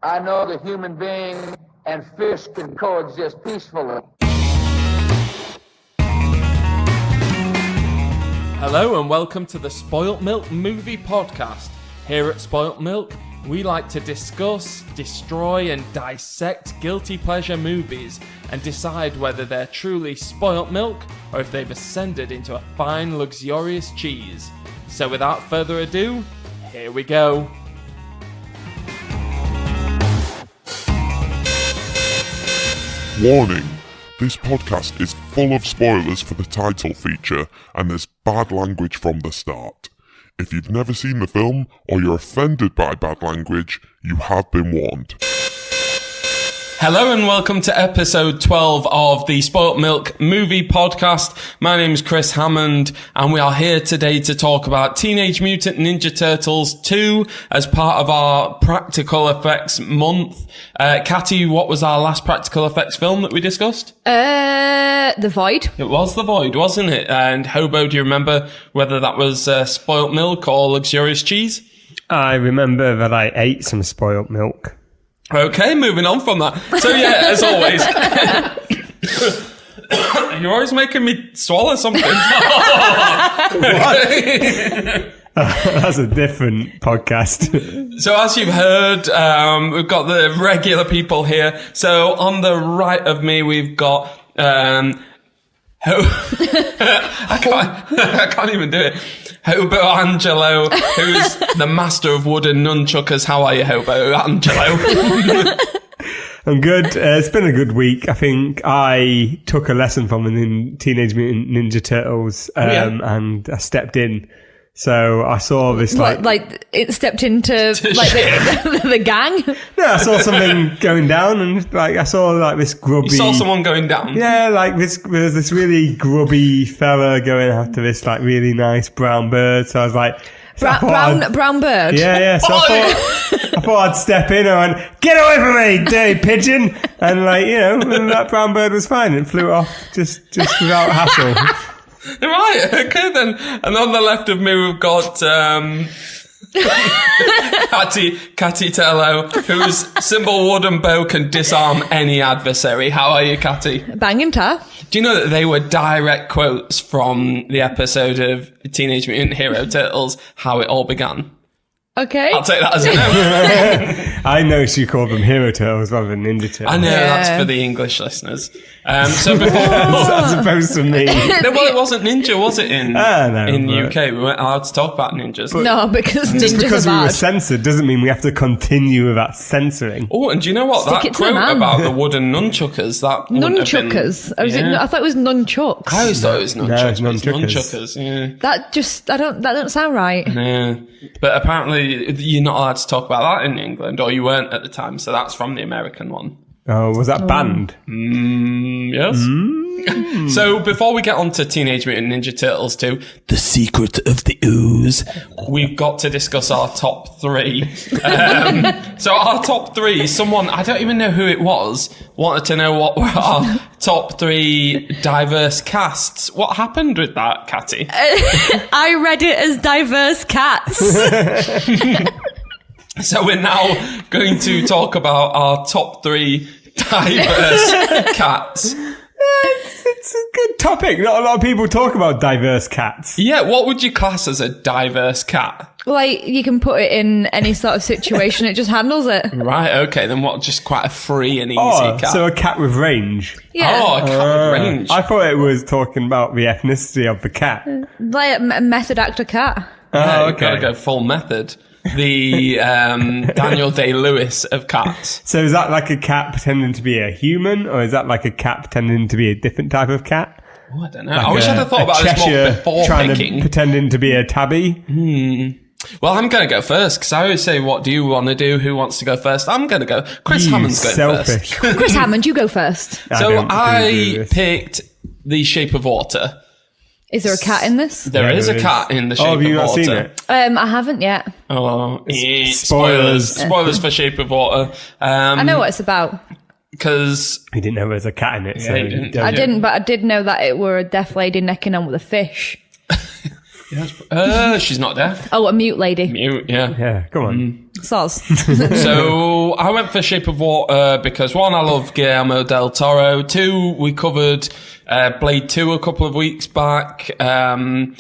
I know that human being and fish can coexist peacefully. Hello and welcome to the Spoilt Milk Movie Podcast. Here at Spoilt Milk, we like to discuss, destroy and dissect guilty pleasure movies and decide whether they're truly spoilt milk or if they've ascended into a fine, luxurious cheese. So without further ado, here we go. Warning, this podcast is full of spoilers for the title feature and there's bad language from the start. If you've never seen the film or you're offended by bad language, you have been warned. Hello and welcome to episode 12 of the Spoilt Milk Movie Podcast. My name's Chris Hammond and we are here today to talk about Teenage Mutant Ninja Turtles 2 as part of our practical effects month. Katty, what was our last practical effects film that we discussed? The Void. It was The Void, wasn't it? And Hobo, do you remember whether that was spoilt milk or luxurious cheese? I remember that I ate some spoilt milk. Okay, moving on from that. So yeah, as always, you're always making me swallow something. That's a different podcast. So as you've heard, we've got the regular people here. So on the right of me, we've got I can't even do it. Hobo Angelo, who's the master of wooden nunchuckers. How are you, Hobo Angelo? I'm good. It's been a good week. I think I took a lesson from the Teenage Mutant Ninja Turtles and I stepped in. So I saw this like it stepped into like the gang. No, I saw something going down and I saw like this grubby. You saw someone going down? Yeah, like there was this really grubby fella going after this like really nice brown bird. So I was like, brown bird. Yeah. So I thought I'd step in and went, get away from me, dirty pigeon. And and that brown bird was fine. It flew off just without hassle. Right, okay then. And on the left of me we've got Katty Tello, whose simple wooden bow can disarm any adversary. How are you, Katty? Banging tar. Do you know that they were direct quotes from the episode of Teenage Mutant Hero Turtles, How It All Began? Okay. I'll take that as a no. I know she called them Hero Turtles rather than Ninja Turtles. I know, that's for the English listeners. So before... As opposed to me. Well, it wasn't ninja, was it, in the UK? We weren't allowed to talk about ninjas. No, because just ninjas because are we were bad. censored doesn't mean we have to continue with that censoring. Oh, and do you know what? Stick That it to the quote man. about the wooden nunchuckers, that Nunchuckers. I thought it was nunchucks. I always thought it was nunchucks. No, it's but it's nunchuckers. Yeah. That don't sound right. Yeah. But apparently you're not allowed to talk about that in England, or you weren't at the time, so that's from the American one. Oh, was that banned? Yes. So before we get on to Teenage Mutant Ninja Turtles 2, The Secret of the Ooze, we've got to discuss our top three. So our top three, someone, I don't even know who it was, wanted to know what were our top three diverse casts. What happened with that, Katty? I read it as diverse cats. So we're now going to talk about our top three diverse cats. It's a good topic. Not a lot of people talk about diverse cats. Yeah, what would you class as a diverse cat? Like, you can put it in any sort of situation, it just handles it. Right, okay, then what, just quite a free and easy cat? So a cat with range. Yeah. Oh, a cat with range. I thought it was talking about the ethnicity of the cat. Like a method actor cat. Yeah, you've got to go full method. The Daniel Day-Lewis of cats. So is that like a cat pretending to be a human, or is that like a cat pretending to be a different type of cat? Oh, I don't know. I wish I'd have thought about this more before picking. Pretending to be a tabby. Well, I'm going to go first, because I always say, what do you want to do? Who wants to go first? I'm going to go. Chris Hammond's going selfish. first. Chris Hammond, you go first. So I picked The Shape of Water. Is there a cat in this? There is a cat in The Shape of Water. Oh, have you not seen it? I haven't yet. Oh, spoilers. Spoilers for Shape of Water. I know what it's about. Because he didn't know there was a cat in it. Yeah, So he didn't. I didn't, but I did know that it were a deaf lady necking on with a fish. She's not deaf. Oh, a mute lady. Mute, yeah. Yeah, come on. Soz. So I went for Shape of Water because, one, I love Guillermo del Toro. Two, we covered Blade 2 a couple of weeks back. And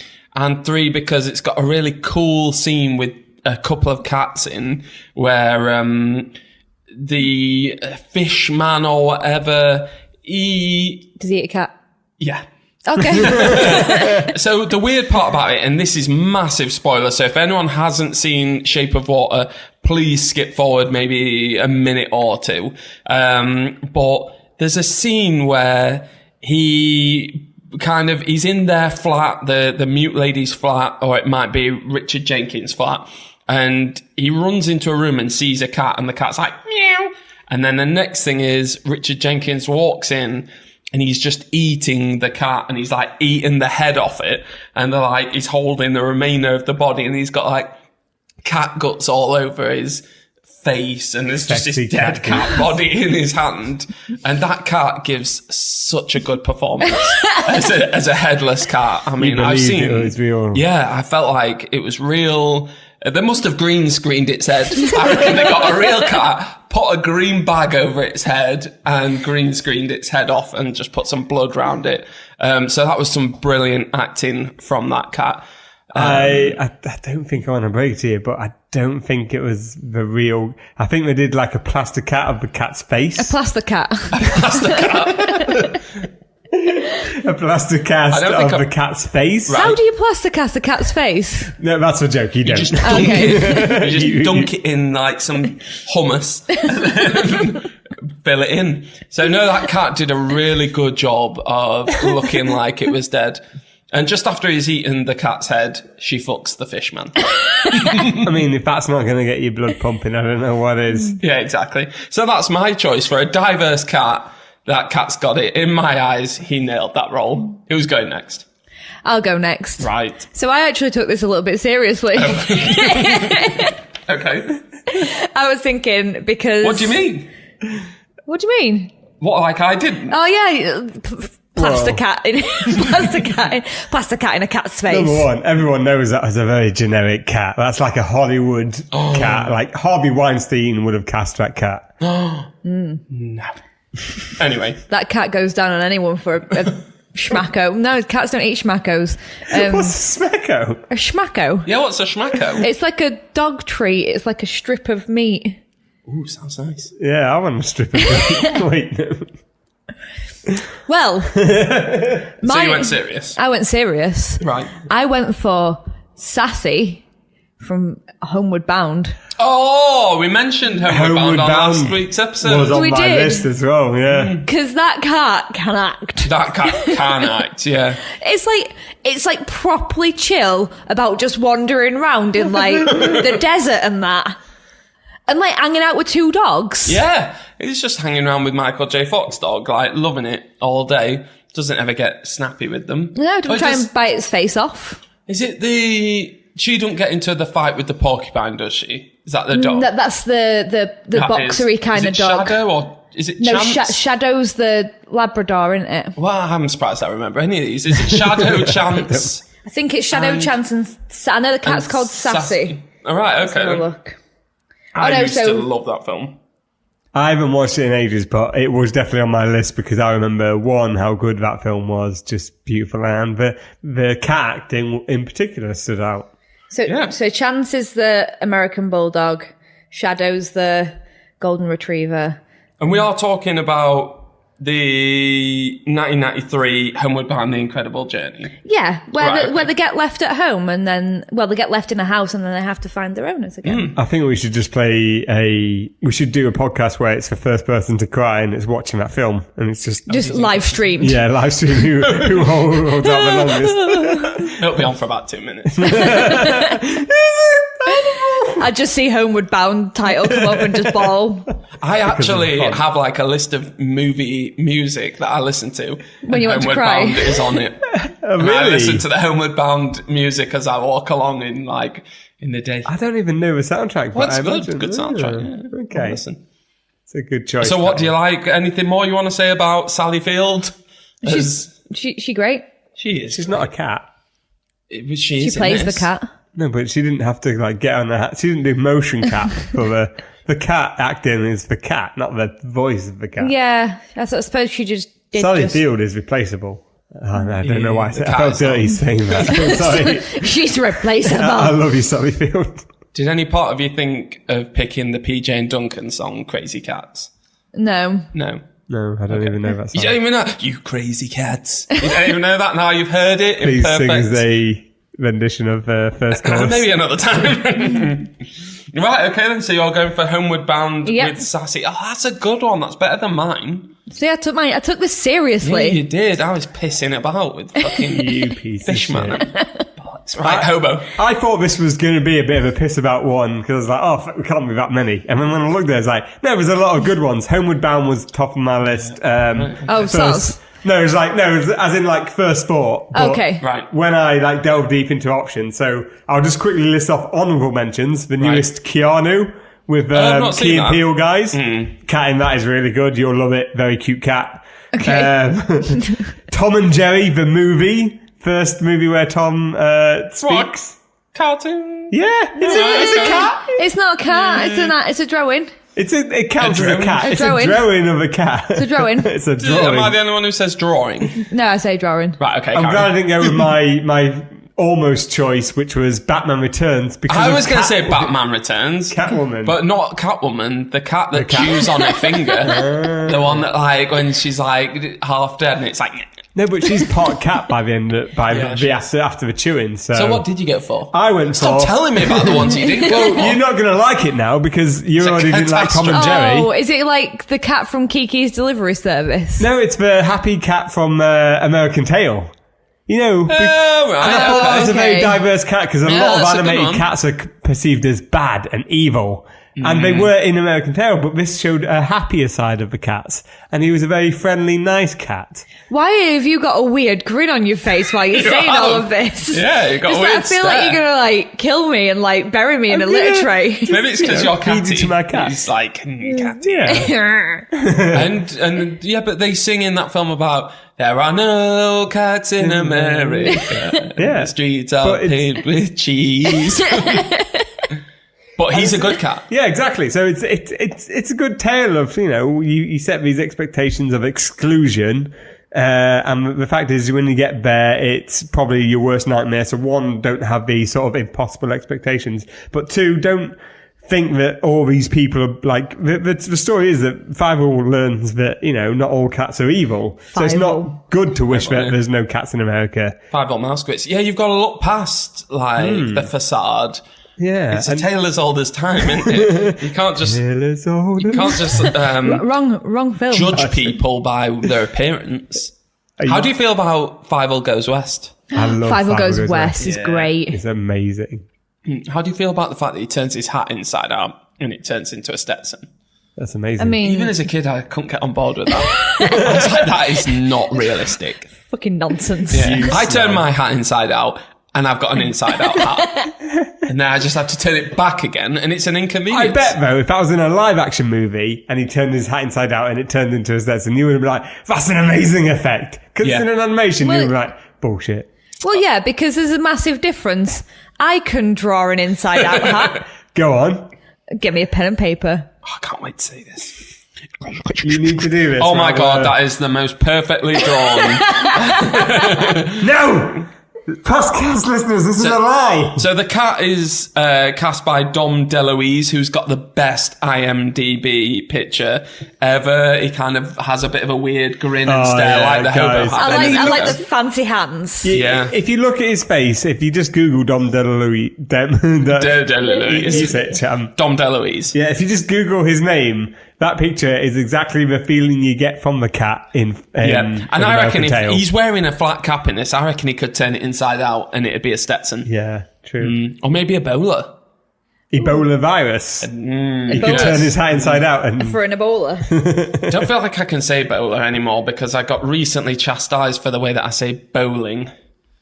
three, because it's got a really cool scene with a couple of cats in where the fish man or whatever, Does he eat a cat? yeah. Okay. So the weird part about it, and this is massive spoiler, so if anyone hasn't seen Shape of Water, please skip forward maybe a minute or two. But there's a scene where he's in their flat, the mute lady's flat, or it might be Richard Jenkins' flat, and he runs into a room and sees a cat, and the cat's like, meow. And then the next thing is Richard Jenkins walks in, and he's just eating the cat, and he's like eating the head off it. And they're like, he's holding the remainder of the body, and he's got like cat guts all over his face, and there's just this Sexy dead cat cat body in his hand. And that cat gives such a good performance as a headless cat. I mean, I've seen it was real. Yeah, I felt like it was real. They must have green screened its head. I reckon they got a real cat, put a green bag over its head, and green screened its head off, and just put some blood around it. So that was some brilliant acting from that cat. I don't think I want to break to you, but I don't think it was the real. I think they did like a plaster cat of the cat's face. A plaster cat. A plaster cast of the cat's face. Right. How do you plaster cast a cat's face? No, that's a joke. You You don't. just dunk Okay. it. You just dunk it in like some hummus, and then fill it in. So no, that cat did a really good job of looking like it was dead. And just after he's eaten the cat's head, she fucks the fish man. I mean, if that's not going to get your blood pumping, I don't know what is. Yeah, exactly. So that's my choice for a diverse cat. That cat's got it. In my eyes, he nailed that role. Who's going next? I'll go next. Right. So I actually took this a little bit seriously. Okay. I was thinking because... What do you mean? What do you mean? What, like I didn't? Oh yeah, plaster cat in a cat's face. Number one, everyone knows that as a very generic cat. That's like a Hollywood cat. Like Harvey Weinstein would have cast that cat. No. Anyway. That cat goes down on anyone for a schmacko. No, cats don't eat schmackos. What's a smecko? A schmacko. Yeah, what's a schmacko? It's like a dog treat. It's like a strip of meat. Ooh, sounds nice. Yeah, I want a strip of meat. Wait, no. Well, So you went serious? I went serious. Right. I went for Sassy from Homeward Bound. Oh, we mentioned Homeward Bound on last week's episode. Was on We my did. list as well, yeah. Because that cat can act. That cat can act, yeah. It's like properly chill about just wandering around in like the desert and that. And like hanging out with two dogs. Yeah, he's just hanging around with Michael J. Fox dog, like loving it all day. Doesn't ever get snappy with them. No, don't Or try just- and bite its face off. Is it she don't get into the fight with the porcupine, does she? Is that the dog? That's the That boxery is- kind is of it dog. Shadow or is it No, Chance? Shadow's the Labrador, isn't it? Well, I'm surprised I remember any of these. Is it Shadow, Chance? I think it's Shadow, Chance, and I know the cat's called Sassy. All right, Let's okay. have a then. look. I no, used so- to love that film. I haven't watched it in ages, but it was definitely on my list because I remember, one, how good that film was, just beautiful, and the cat acting in particular stood out. So Chance is the American Bulldog. Shadow's the Golden Retriever. And we are talking about the 1993 Homeward Bound: The Incredible Journey. Yeah, Right, where they get left at home and then, they get left in a house and then they have to find their owners again. I think we should just we should do a podcast where it's the first person to cry and it's watching that film and it's just Live streamed. yeah, live stream who holds out the longest. It'll be on for about 2 minutes. I just see Homeward Bound title come up and just bawl. I actually fun. have like a list of movie music that I listen to. When you want to Homeward cry. Bound is on it. And I really? listen to the Homeward Bound music as I walk along in the day. I don't even know the soundtrack. Well, but it's I good. imagine- Good soundtrack. Yeah. Okay, Listen. it's a good choice. So what do you like? Anything more you want to say about Sally Field? She great. She is. She's not a cat. She plays the cat. No, but she didn't have to like get on the hat. She didn't do motion cap for the cat acting is the cat, not the voice of the cat. Yeah, I suppose she just did. Sally Field is replaceable. I don't know why I felt dirty not. saying that. Sorry. She's replaceable. I love you, Sally Field. Did any part of you think of picking the PJ and Duncan song, Crazy Cats? No. No. No, I don't even know that You song. don't even know? You crazy cats. You don't even know that now you've heard it in Please perfect... sing a rendition of first chorus. Maybe another time. Right, okay then. So you're going for Homeward Bound Yep. with Sassy. Oh, that's a good one. That's better than mine. See, I took this Yeah, seriously. you did. I was pissing about with fucking You piece of Fishman. shit. Right, Hobo. I thought this was going to be a bit of a piss about one because I was like, oh, fuck, we can't be that many. And then when I looked there, I was like, no, there's a lot of good ones. Homeward Bound was top of my list. Sauce. No, it was as in like first thought. But Okay. Right. When I like delve deep into options, so I'll just quickly list off honourable mentions. The newest Keanu with I've not seen Key and that. Peele guys. Cat in that is really good. You'll love it. Very cute cat. Okay. Tom and Jerry, the movie. First movie where Tom speaks. What? Cartoon? Yeah, it's a cat. It's not a cat. It's a drawing. It counts A as a drawing? cat. A It's drawing. a drawing of a cat. It's a drawing. It's a Am I drawing. the only one who says drawing? No, I say drawing. Right, okay. I'm carry glad I on. didn't go with my almost choice, which was Batman Returns. Because I of was going to Cat- say Batman Returns. Catwoman. But not Catwoman, the cat that chews on her finger. The one that, like, when she's, like, half dead and it's like... No, but she's part cat by the end. After the chewing. So what did you go for? I went Stop for. telling me about the ones you didn't go for. You're not going to like it now because you already didn't like Tom and Jerry. Oh, is it like the cat from Kiki's Delivery Service? No, it's the happy cat from American Tail. You know, Oh, and I thought that was a very okay. diverse cat because a Yeah, lot of that's a good animated one. cats are perceived as bad and evil. And they were in American Tail, but this showed a happier side of the cats. And he was a very friendly, nice cat. Why have you got a weird grin on your face while you're saying all of this? Yeah, you got Just a weird I feel like stare. you're gonna like kill me and like bury me in a litter tray. Maybe it's because you're feed it catty. to my cat. He's like, catty. Yeah. And yeah, but they sing in that film about there are no cats in America. Yeah. The streets are But it's- paved with cheese. But he's a good cat. Yeah, exactly. So it's a good tale of, you set these expectations of exclusion. And the fact is, when you get there, it's probably your worst nightmare. So one, don't have these sort of impossible expectations. But two, don't think that all these people are like, the story is that Fievel learns that, not all cats are evil. So it's Fievel. not good to wish that yeah. there's no cats in America. Five-Volt Mousequits. Yeah, you've got to look past, like, the facade. Yeah. It's a tale as old as time, isn't it? You can't just... Can't just Wrong film. judge people by their appearance. How do you feel about Fievel Goes West? I love Fievel Goes West. West is great. It's amazing. How do you feel about the fact that he turns his hat inside out and it turns into a Stetson? That's amazing. I mean, Even as a kid, I couldn't get on board with that. I was like, that is not realistic. fucking nonsense. Yeah. I turn my hat inside out and I've got an inside out hat. And then I just have to turn it back again and it's an inconvenience. I bet though, if that was in a live action movie and he turned his hat inside out and it turned into a Stetson, you would be like, that's an amazing effect. Because Yeah. in an animation, Well- you would be like, bullshit. Well, yeah, because there's a massive difference. I can draw an inside-out hat. Go on. Oh, Get me a pen and paper. I can't wait to see this. You need to do this. Oh my right? god, that is the most perfectly drawn. No! Podcast listeners, this is a lie. So the cat is cast by Dom DeLuise, who's got the best IMDb picture ever. He kind of has a bit of a weird grin and Oh, stare, yeah, like the guys. Hobo hat. I like the fancy hands. Yeah. If you look at his face, if you just Google Dom DeLuise, DeLuise. Use it, Cham. Dom DeLuise. Yeah, if you just Google his name, that picture is exactly the feeling you get from the cat in Yeah, and I reckon if Tale. he's wearing a flat cap in this, I reckon he could turn it inside out and it'd be a Stetson. Yeah, true. Or maybe a bowler. Ebola virus. He could turn his hat inside out and For an Ebola. Don't feel like I can say bowler anymore because I got recently chastised for the way that I say bowling.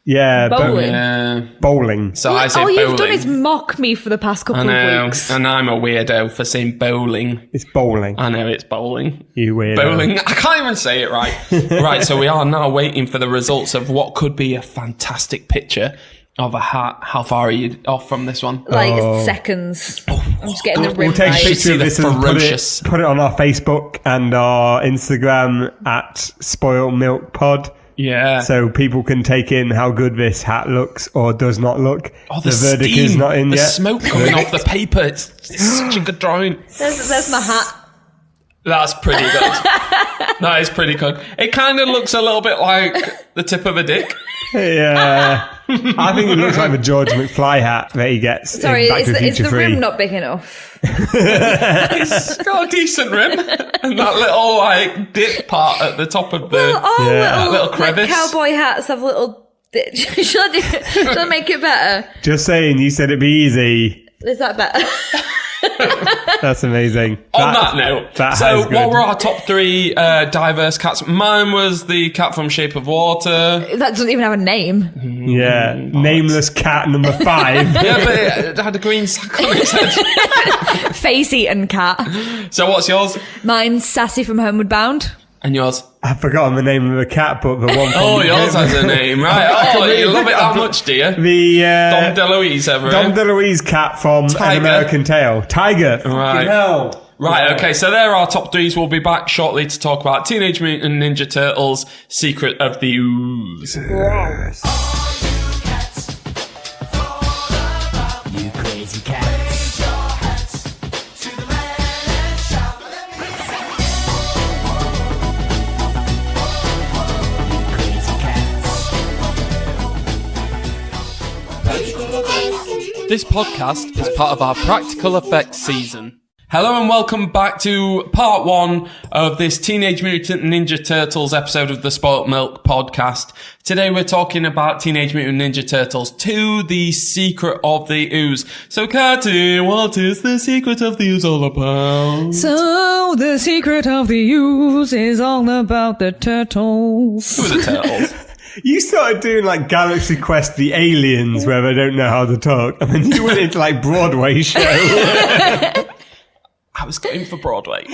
yeah, Bowling. bowling. So I say All bowling. you've done is mock me for the past couple I know, of weeks. and I'm a weirdo for saying bowling. It's bowling. I know it's bowling. You weirdo. Bowling. I can't even say it right. Right, so we are now waiting for the results of what could be a fantastic picture of a hat. How far are you off from this one? Like seconds. I'm just getting the rim We'll take a right. picture of the this and ferocious- put it on our Facebook and our Instagram at Spoiled Milk Pod. Yeah. So people can take in how good this hat looks or does not look. Oh, the verdict steam, is not in the yet. smoke coming off the paper. It's such a good drawing. There's my hat. That's pretty good. That is pretty good. It kind of looks a little bit like the tip of a dick. Yeah. I think it looks like the George McFly hat that he gets Sorry, in Back to the is Future the 3. rim not big enough? It's got a decent rim. And that little, like, dip part at the top of the... All Yeah. little, Little crevice. like, cowboy hats have little... Shall I make it better? Just saying, you said it'd be easy. Is that better? That's amazing. On that note, that so is good. what were our top 3 diverse cats? Mine was the cat from Shape of Water. That doesn't even have a name. Yeah, nameless cat number 5. Yeah, but it had a green sack on its head. Face-eaten cat. So what's yours? Mine's Sassy from Homeward Bound. And yours? I've forgotten the name of the cat, but the one from Oh, yours has a name, right? Oh, you love it that much, do you? the Dom DeLuise, ever. Dom DeLuise cat from Tiger. An American Tale. Tiger. Right. Hell. Right, okay, so there are our top 3s. We'll be back shortly to talk about Teenage Mutant Ninja Turtles, Secret of the Ooze. You crazy cats. This podcast is part of our Practical Effects season. Hello and welcome back to part 1 of this Teenage Mutant Ninja Turtles episode of the Spoilt Milk podcast. Today we're talking about Teenage Mutant Ninja Turtles 2, The Secret of the Ooze. So Katty, what is the Secret of the Ooze all about? So, the Secret of the Ooze is all about the turtles. Who are the turtles? You started doing like Galaxy Quest the Aliens where they don't know how to talk, and then you went into like Broadway show. I was going for Broadway.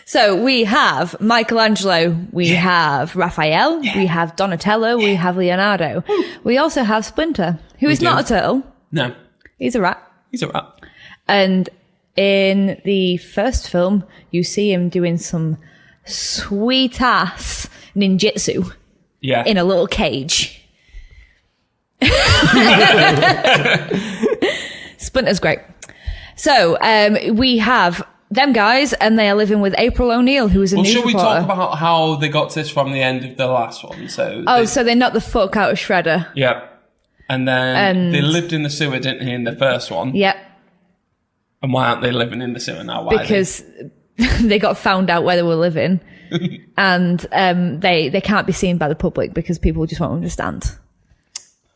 So, we have Michelangelo, we have Raphael, we have Donatello, we have Leonardo. We also have Splinter, who is do. not a turtle. No, He's a rat. he's a rat. And in the first film, you see him doing some sweet ass ninjutsu Yeah. in a little cage. Splinter's great. So we have them guys, and they are living with April O'Neil, who is a news Should we reporter. talk about how they got this from the end of the last one? So they knocked the fuck out of Shredder. Yeah. And then And- they lived in the sewer, didn't they, in the first one? Yep, And why aren't they living in the sewer now? Why because they got found out where they were living, and they can't be seen by the public because people just won't understand.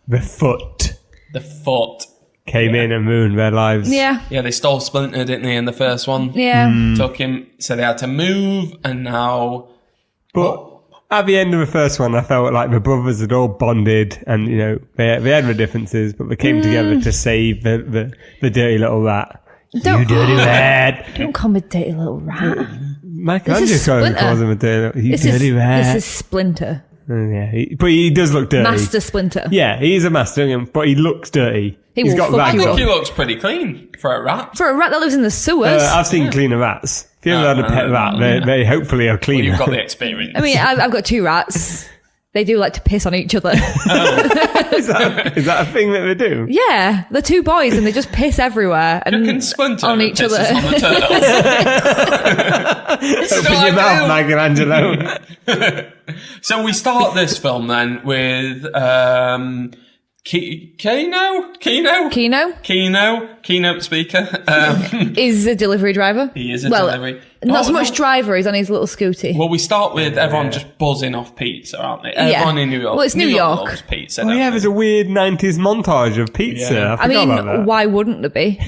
The Foot the foot. came in and ruined their lives. Yeah, Yeah, they stole Splinter, didn't they, in the first one? yeah. Took him, so they had to move, and now... But at the end of the first one, I felt like the brothers had all bonded, and you know they had their differences, but they came together to save the dirty little rat. Don't- You dirty rat! Don't call me dirty little rat. Michelangelo Splinter. calls him a dirty little. You This dirty rat. is Splinter, Yeah, but he does look dirty. Master Splinter. Yeah, he is a master, but he looks dirty. He He's will got fuck I rags think on. he looks pretty clean for a rat. For a rat that lives in the sewers. I've seen cleaner rats. If you ever had a pet rat, they hopefully are cleaner. You've got the experience. I mean, I've got 2 rats. They do like to piss on each other. is that a thing that they do? Yeah, they're 2 boys and they just piss everywhere and Can Splinter on each pisses other. on the turtles? Open your mouth, Michelangelo. So we start this film then with Keynote speaker. Is a delivery driver. He is a well, delivery. Not Oh, so much no. driver. He's on his little scooty. Well, we start with everyone just buzzing off pizza, aren't they? Everyone in New York. Well, it's New York. loves pizza. Oh don't yeah, they? there's a weird 90s montage of pizza. Yeah. I forgot about that. why wouldn't there be?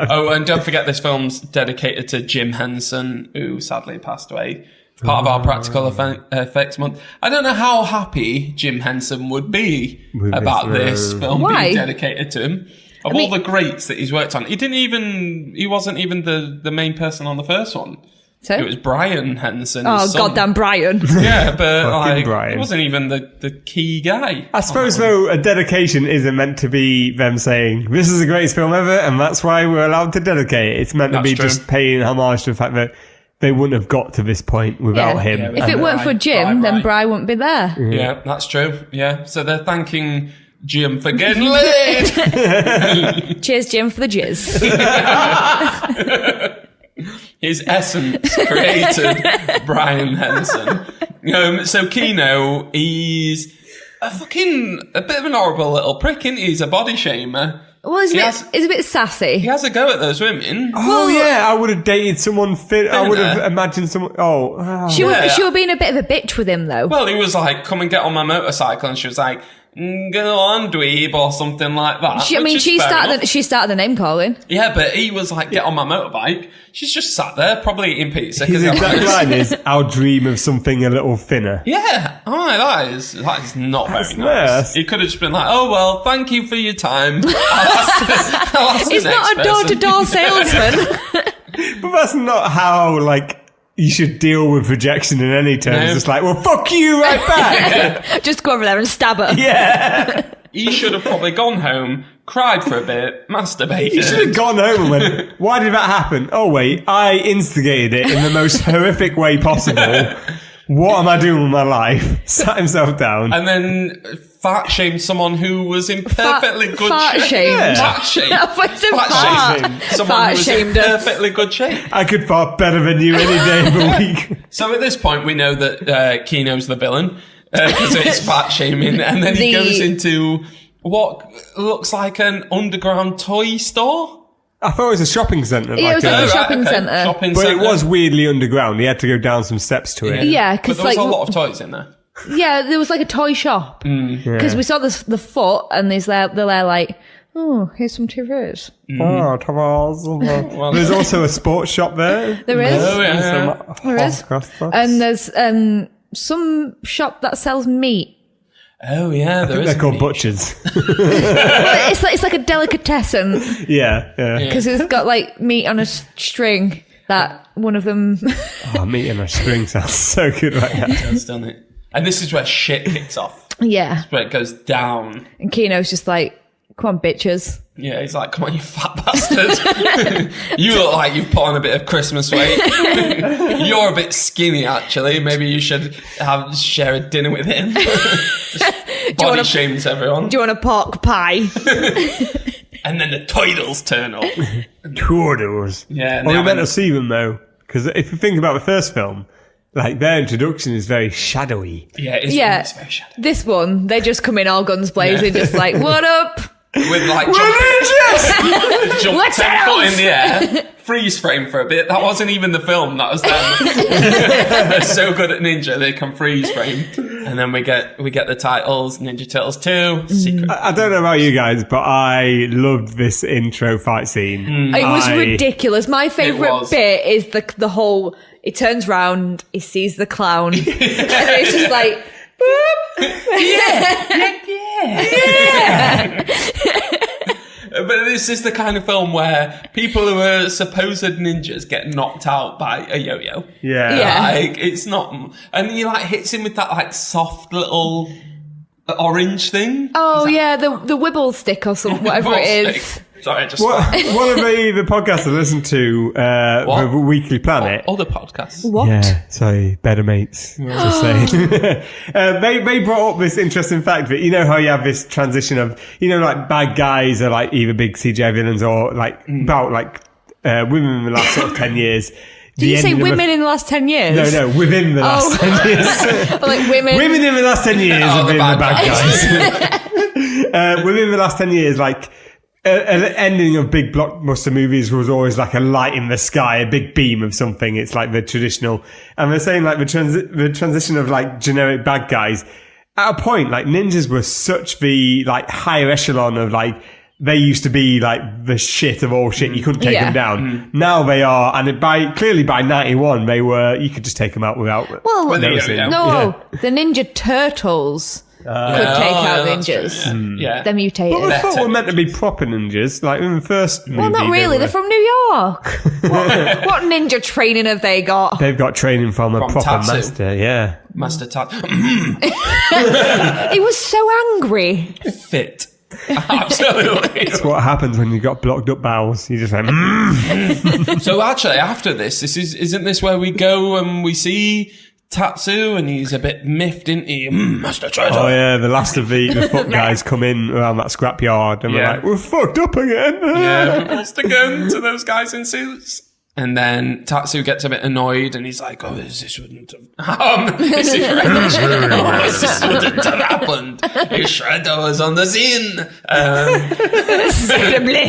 Oh, and don't forget this film's dedicated to Jim Henson, who sadly passed away. Part of our Practical Effects month. I don't know how happy Jim Henson would be With about this, this film Why? being dedicated to him. Of all the greats that he's worked on, he wasn't even the main person on the first one. So? It was Brian Henson. Oh, his son. goddamn Brian. Yeah, but like, Brian. he wasn't even the key guy. I suppose, though, a dedication isn't meant to be them saying, this is the greatest film ever, and that's why we're allowed to dedicate it. It's meant to That's be true. just paying homage to the fact that they wouldn't have got to this point without Yeah. him. Yeah, If it weren't for Jim, then Bri wouldn't be there. Yeah, that's true. Yeah, so they're thanking Jim for getting laid. Cheers, Jim, for the jizz. His essence created Brian Henson. So Keno, he's a bit of an horrible little prick, isn't he? He's a body shamer. Well, he's a bit sassy. He has a go at those women. Oh, yeah, I would have dated someone fit. I would have Thinner. imagined someone. She Yeah. was being a bit of a bitch with him, though. Well, he was like, come and get on my motorcycle, and she was like, go on, dweeb, or something like that. She started the name calling. Yeah, but he was like, get on my motorbike. She's just sat there, probably eating pizza. His 'cause exact line is, I'll dream of something a little thinner. Yeah, that is not very nice. nice. He could have just been like, oh, well, thank you for your time. I'll ask the He's next not a person. door-to-door salesman. But that's not how, you should deal with rejection in any terms. No. It's like, well, fuck you right back. Just go over there and stab her. Yeah. He should have probably gone home, cried for a bit, masturbated. You should have gone home and went, why did that happen? Oh, wait, I instigated it in the most horrific way possible. What am I doing with my life? Sat himself down. And then fat shamed someone who was in perfectly good fat shape. shamed. Yeah. Fat shamed. I thought you said Fat fat. shamed. Someone Fat who was shamed in her. perfectly good shape. I could fart better than you any day of the week. So at this point, we know that Keno's the villain because it's fat shaming, and then he goes into what looks like an underground toy store. I thought it was a shopping centre. Yeah, it was like a Oh, shopping okay. centre. Shopping but it centre. was weirdly underground. He had to go down some steps to it. Yeah, But because there was a lot of toys in there. yeah, there was like a toy shop. Because we saw the foot, and they're there like, oh, here's some TVs. Oh, Thomas. There's also a sports shop there. There is. Oh, yeah. There is. And there's some shop that sells meat. Oh, yeah, there is. They're called meat. butchers. Well, it's like a delicatessen yeah. because it's got like meat on a string. That one of them. Oh, meat in a string sounds so good right now. That's done it. And this is where shit kicks off. Yeah, Where it goes down. and Keno's just like, "Come on, bitches." Yeah, he's like, come on, you fat bastard. You look like you've put on a bit of Christmas weight. You're a bit skinny, actually. Maybe you should share a dinner with him. Body shames everyone. Do you want a pork pie? And then the titles turn up. Turtles. Yeah. Well, now we meant to see them, though. Because if you think about the first film, their introduction is very shadowy. Yeah, it's Yeah. It's very shadowy. This one, they just come in all guns blazing, just like, "What up?" With like jump Let's 10 foot else! in the air, freeze frame for a bit. That wasn't even the film, that was them. They're so good at Ninja, they can freeze frame. And then we get the titles, Ninja Turtles 2, Secret. I don't know about you guys, but I loved this intro fight scene. It was ridiculous. My It favourite was. bit is the whole. He turns round, he sees the clown, and it's just like, But this is the kind of film where people who are supposed ninjas get knocked out by a yo-yo. Yeah. Yeah. Like, it's not... And he, hits him with that, soft little orange thing. "Oh yeah, the wibble stick or something, whatever it is." Sorry, I just... One of the podcasts I listened to, What? the Weekly Planet. Other podcasts. What? Yeah, sorry, better mates. Just saying. They brought up this interesting fact that, you know how you have this transition of, bad guys are either big CGI villains or about women in the last sort of 10 years. Did you say women in the last 10 years? No, within the last 10 years. Like women. Women in the last 10 years have the been the bad bad guys. Within the last 10 years, an ending of big blockbuster movies was always a light in the sky, a big beam of something. It's the traditional. And they're saying the transition of generic bad guys. At a point, ninjas were such the higher echelon of they used to be the shit of all shit. You couldn't take them down. Now they are, and clearly by 91 they were. You could just take them out without. Well, Well, noticing. yeah. no, the Ninja Turtles. take out that's true, ninjas. Yeah. They're mutated. Well, I thought Better we're meant to be proper ninjas. Like in the first movie. Well, not really. They're from New York. what ninja training have they got? They've got training from a proper Tatsu. master, yeah. Master Tat. He was so angry. Fit. Absolutely. That's what happens when you've got blocked up bowels. You just like, So actually, after this isn't this where we go and we see Tatsu and he's a bit miffed, isn't he? Master Treasure. oh yeah, the last of the foot guys come in around that scrapyard and Yeah. we're like, we're fucked up again. Yeah, we lost again to those guys in suits. And then Tatsu gets a bit annoyed and he's like, this wouldn't have this is revenge. This wouldn't have happened. If Shredder was on the scene.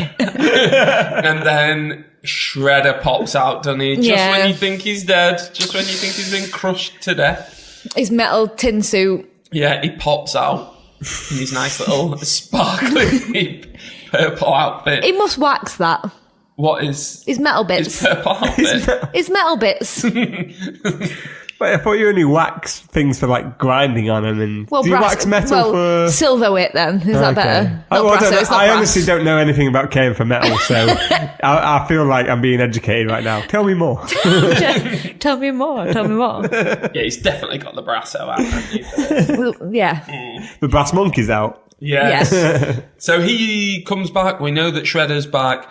And then Shredder pops out, doesn't he? Just Yeah. when you think he's dead, just when you think he's been crushed to death. His metal tin suit. Yeah, he pops out in his nice little sparkly purple outfit. He must wax that. What is His metal his bits. purple outfit? His metal bits. But I thought you only wax things for like grinding on them. And do you wax metal for? silver wit then. Is that better? I, Not well, I, brass, don't know. it's not I brass. honestly don't know anything about caring for metal, so I feel like I'm being educated right now. Tell me more. Tell me more. Yeah, he's definitely got the brasso out. hasn't he? Well, yeah. The brass monkey's out. Yeah. Yes. So he comes back. We know that Shredder's back.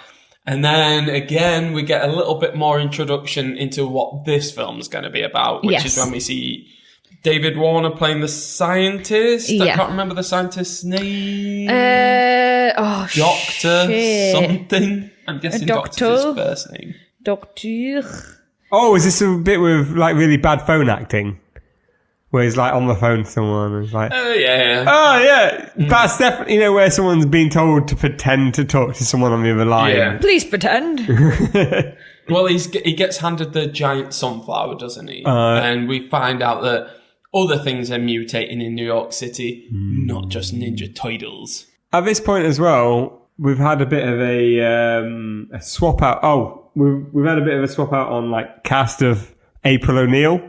And then again, we get a little bit more introduction into what this film's going to be about, which is Yes. when we see David Warner playing the scientist. I Yeah. can't remember the scientist's name. Oh, Doctor shit. something. I'm guessing Doctor's his doctor? first name. Doctor. Oh, is this a bit with like really bad phone acting? Where he's like on the phone to someone and it's like, Oh, yeah. oh yeah, that's definitely, where someone's been told to pretend to talk to someone on the other line. Yeah. Please pretend. Well, he gets handed the giant sunflower, doesn't he? And we find out that other things are mutating in New York City, not just Ninja Turtles. At this point as well, we've had a bit of a swap out. Oh, we've had a bit of a swap out on like cast of April O'Neil.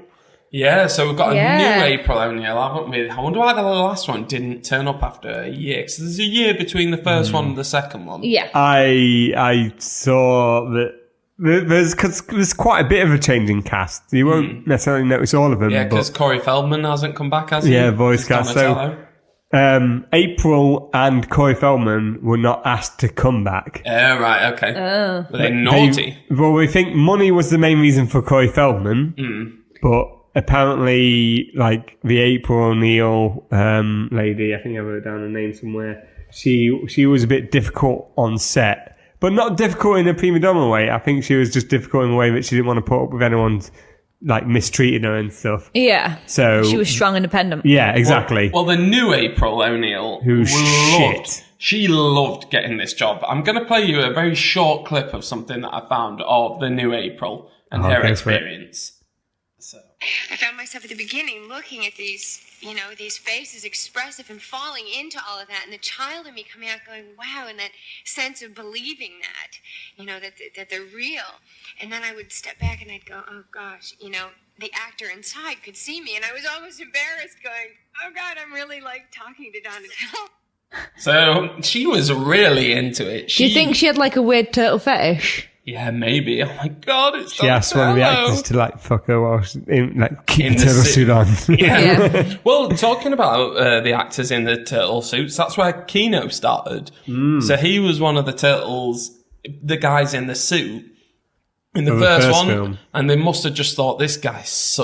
Yeah, so we've got a Yeah. new April O'Neil, haven't we? I wonder why the last one didn't turn up after a year. Because there's a year between the first one and the second one. Yeah. I saw that there's quite a bit of a change in cast. You won't necessarily notice all of them. Yeah, because but Corey Feldman hasn't come back, has he? Yeah, voice As cast. Donatello. April and Corey Feldman were not asked to come back. Right, okay. Were they naughty? Well, we think money was the main reason for Corey Feldman, but apparently, like the April O'Neil lady, I think I wrote down her name somewhere. She was a bit difficult on set, but not difficult in a prima donna way. I think she was just difficult in a way that she didn't want to put up with anyone's like mistreating her and stuff. Yeah. So She was strong, independent. yeah, exactly. Well, the new April O'Neil, Who's shit. She loved getting this job. I'm going to play you a very short clip of something that I found of the new April and her go for it. experience. So. I found myself at the beginning looking at these, these faces, expressive and falling into all of that, and the child in me coming out going, wow, and that sense of believing that, that they're real. And then I would step back and I'd go, oh gosh, the actor inside could see me, and I was almost embarrassed going, oh God, I'm really like talking to Donatello. So she was really into it. Do you think she had like a weird turtle fetish? Yeah, maybe. Oh my God, it's She asked one of the Donatello. actors to like fuck her while she's keep In the the turtle suit. suit on. Yeah. Well, talking about the actors in the turtle suits, that's where Kino started. So he was one of the turtles, the guys in the suit in the Of first one. film. And they must have just thought, this guy's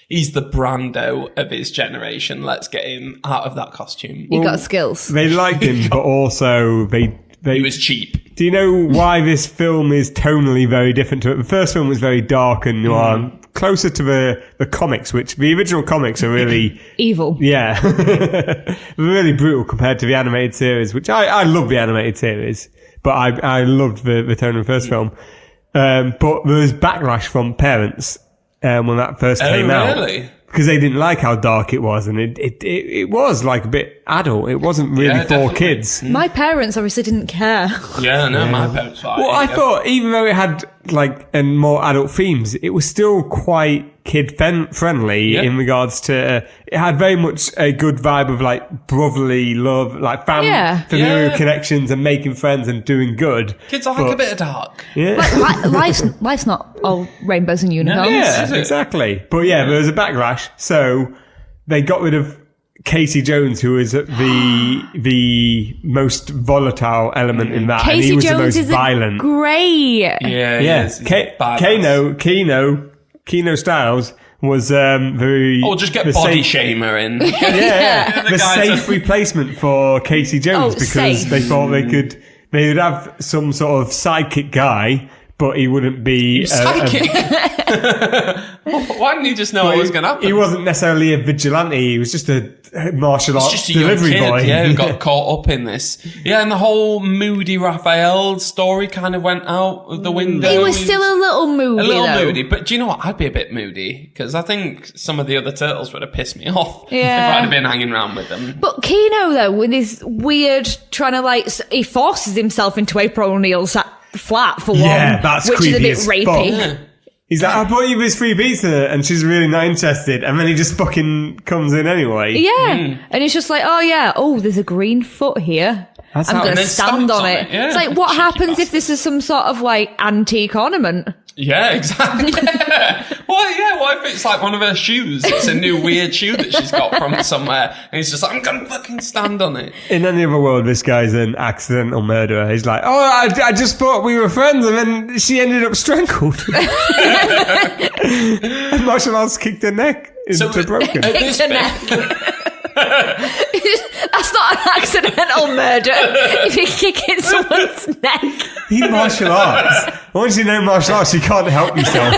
he's the Brando of his generation. Let's get him out of that costume. You got skills. They liked him, but also they He was cheap. Do you know why this film is tonally very different to it? The first film was very dark and noir, closer to the comics, which the original comics are really, Evil. yeah, really brutal compared to the animated series, which I love the animated series, but I loved the tone of the first film. But there was backlash from parents when that first came out. Really? Because they didn't like how dark it was, and it was like a bit adult. It wasn't really Yeah, for definitely. kids. My parents obviously didn't care. Yeah, no, my parents were. Well, I thought even though it had and more adult themes, it was still quite kid friendly in regards to it had very much a good vibe of like brotherly love, like familial connections and making friends and doing good. Kids like a bit of dark. Yeah. Life's not all rainbows and unicorns. Yeah, exactly. But there was a backlash, so they got rid of Casey Jones, who is the most volatile element in that, Casey and he was Jones the most is violent. Great. Keno Styles was very. Oh, just get body shamer in. The safe replacement for Casey Jones because they thought they would have some sort of sidekick guy, but he wouldn't be sidekick. Why didn't you just know what was going to happen? He wasn't necessarily a vigilante. He was just a martial arts delivery boy. Yeah, who got caught up in this. Yeah, and the whole moody Raphael story kind of went out of the window. He was still a little moody. But do you know what? I'd be a bit moody because I think some of the other turtles would have pissed me off if Yeah. I'd have been hanging around with them. But Keno, though, with his weird trying to he forces himself into April O'Neil's flat for one, that's which is a creepy bit as rapey. fuck. Yeah. He's like, I bought you this free pizza, and she's really not interested. And then he just fucking comes in anyway. Yeah. And it's just like, there's a green foot here. I'm going to stand on it. Yeah. It's like, what happens if this is some sort of antique ornament? Yeah, exactly. What if it's like one of her shoes? It's a new weird shoe that she's got from somewhere. And he's just like, I'm going to fucking stand on it. In any other world, this guy's an accidental murderer. He's like, I just thought we were friends, and then she ended up strangled. And martial arts kicked her neck into broken. Kicked her neck. That's not an accidental murder if you're kicking someone's neck. He martial arts. Once you know martial arts, you can't help yourself.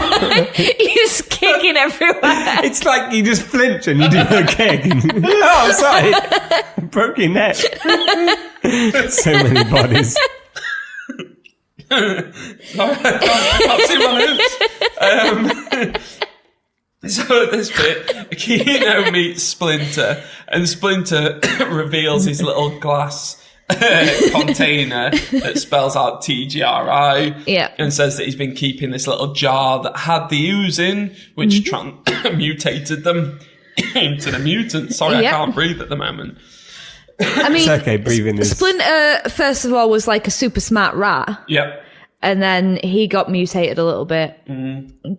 You're just kicking everywhere. It's like you just flinch and you do a kick. Oh, sorry. Broke your neck. So many bodies. Sorry, I can't see my notes. So at this bit, Keno meets Splinter, and Splinter reveals his little glass container that spells out TGRI, and says that he's been keeping this little jar that had the ooze in, which mutated them into the mutant. Sorry, I can't breathe at the moment. I mean, it's okay, breathing is... Splinter, first of all, was like a super smart rat. Yep. And then he got mutated a little bit.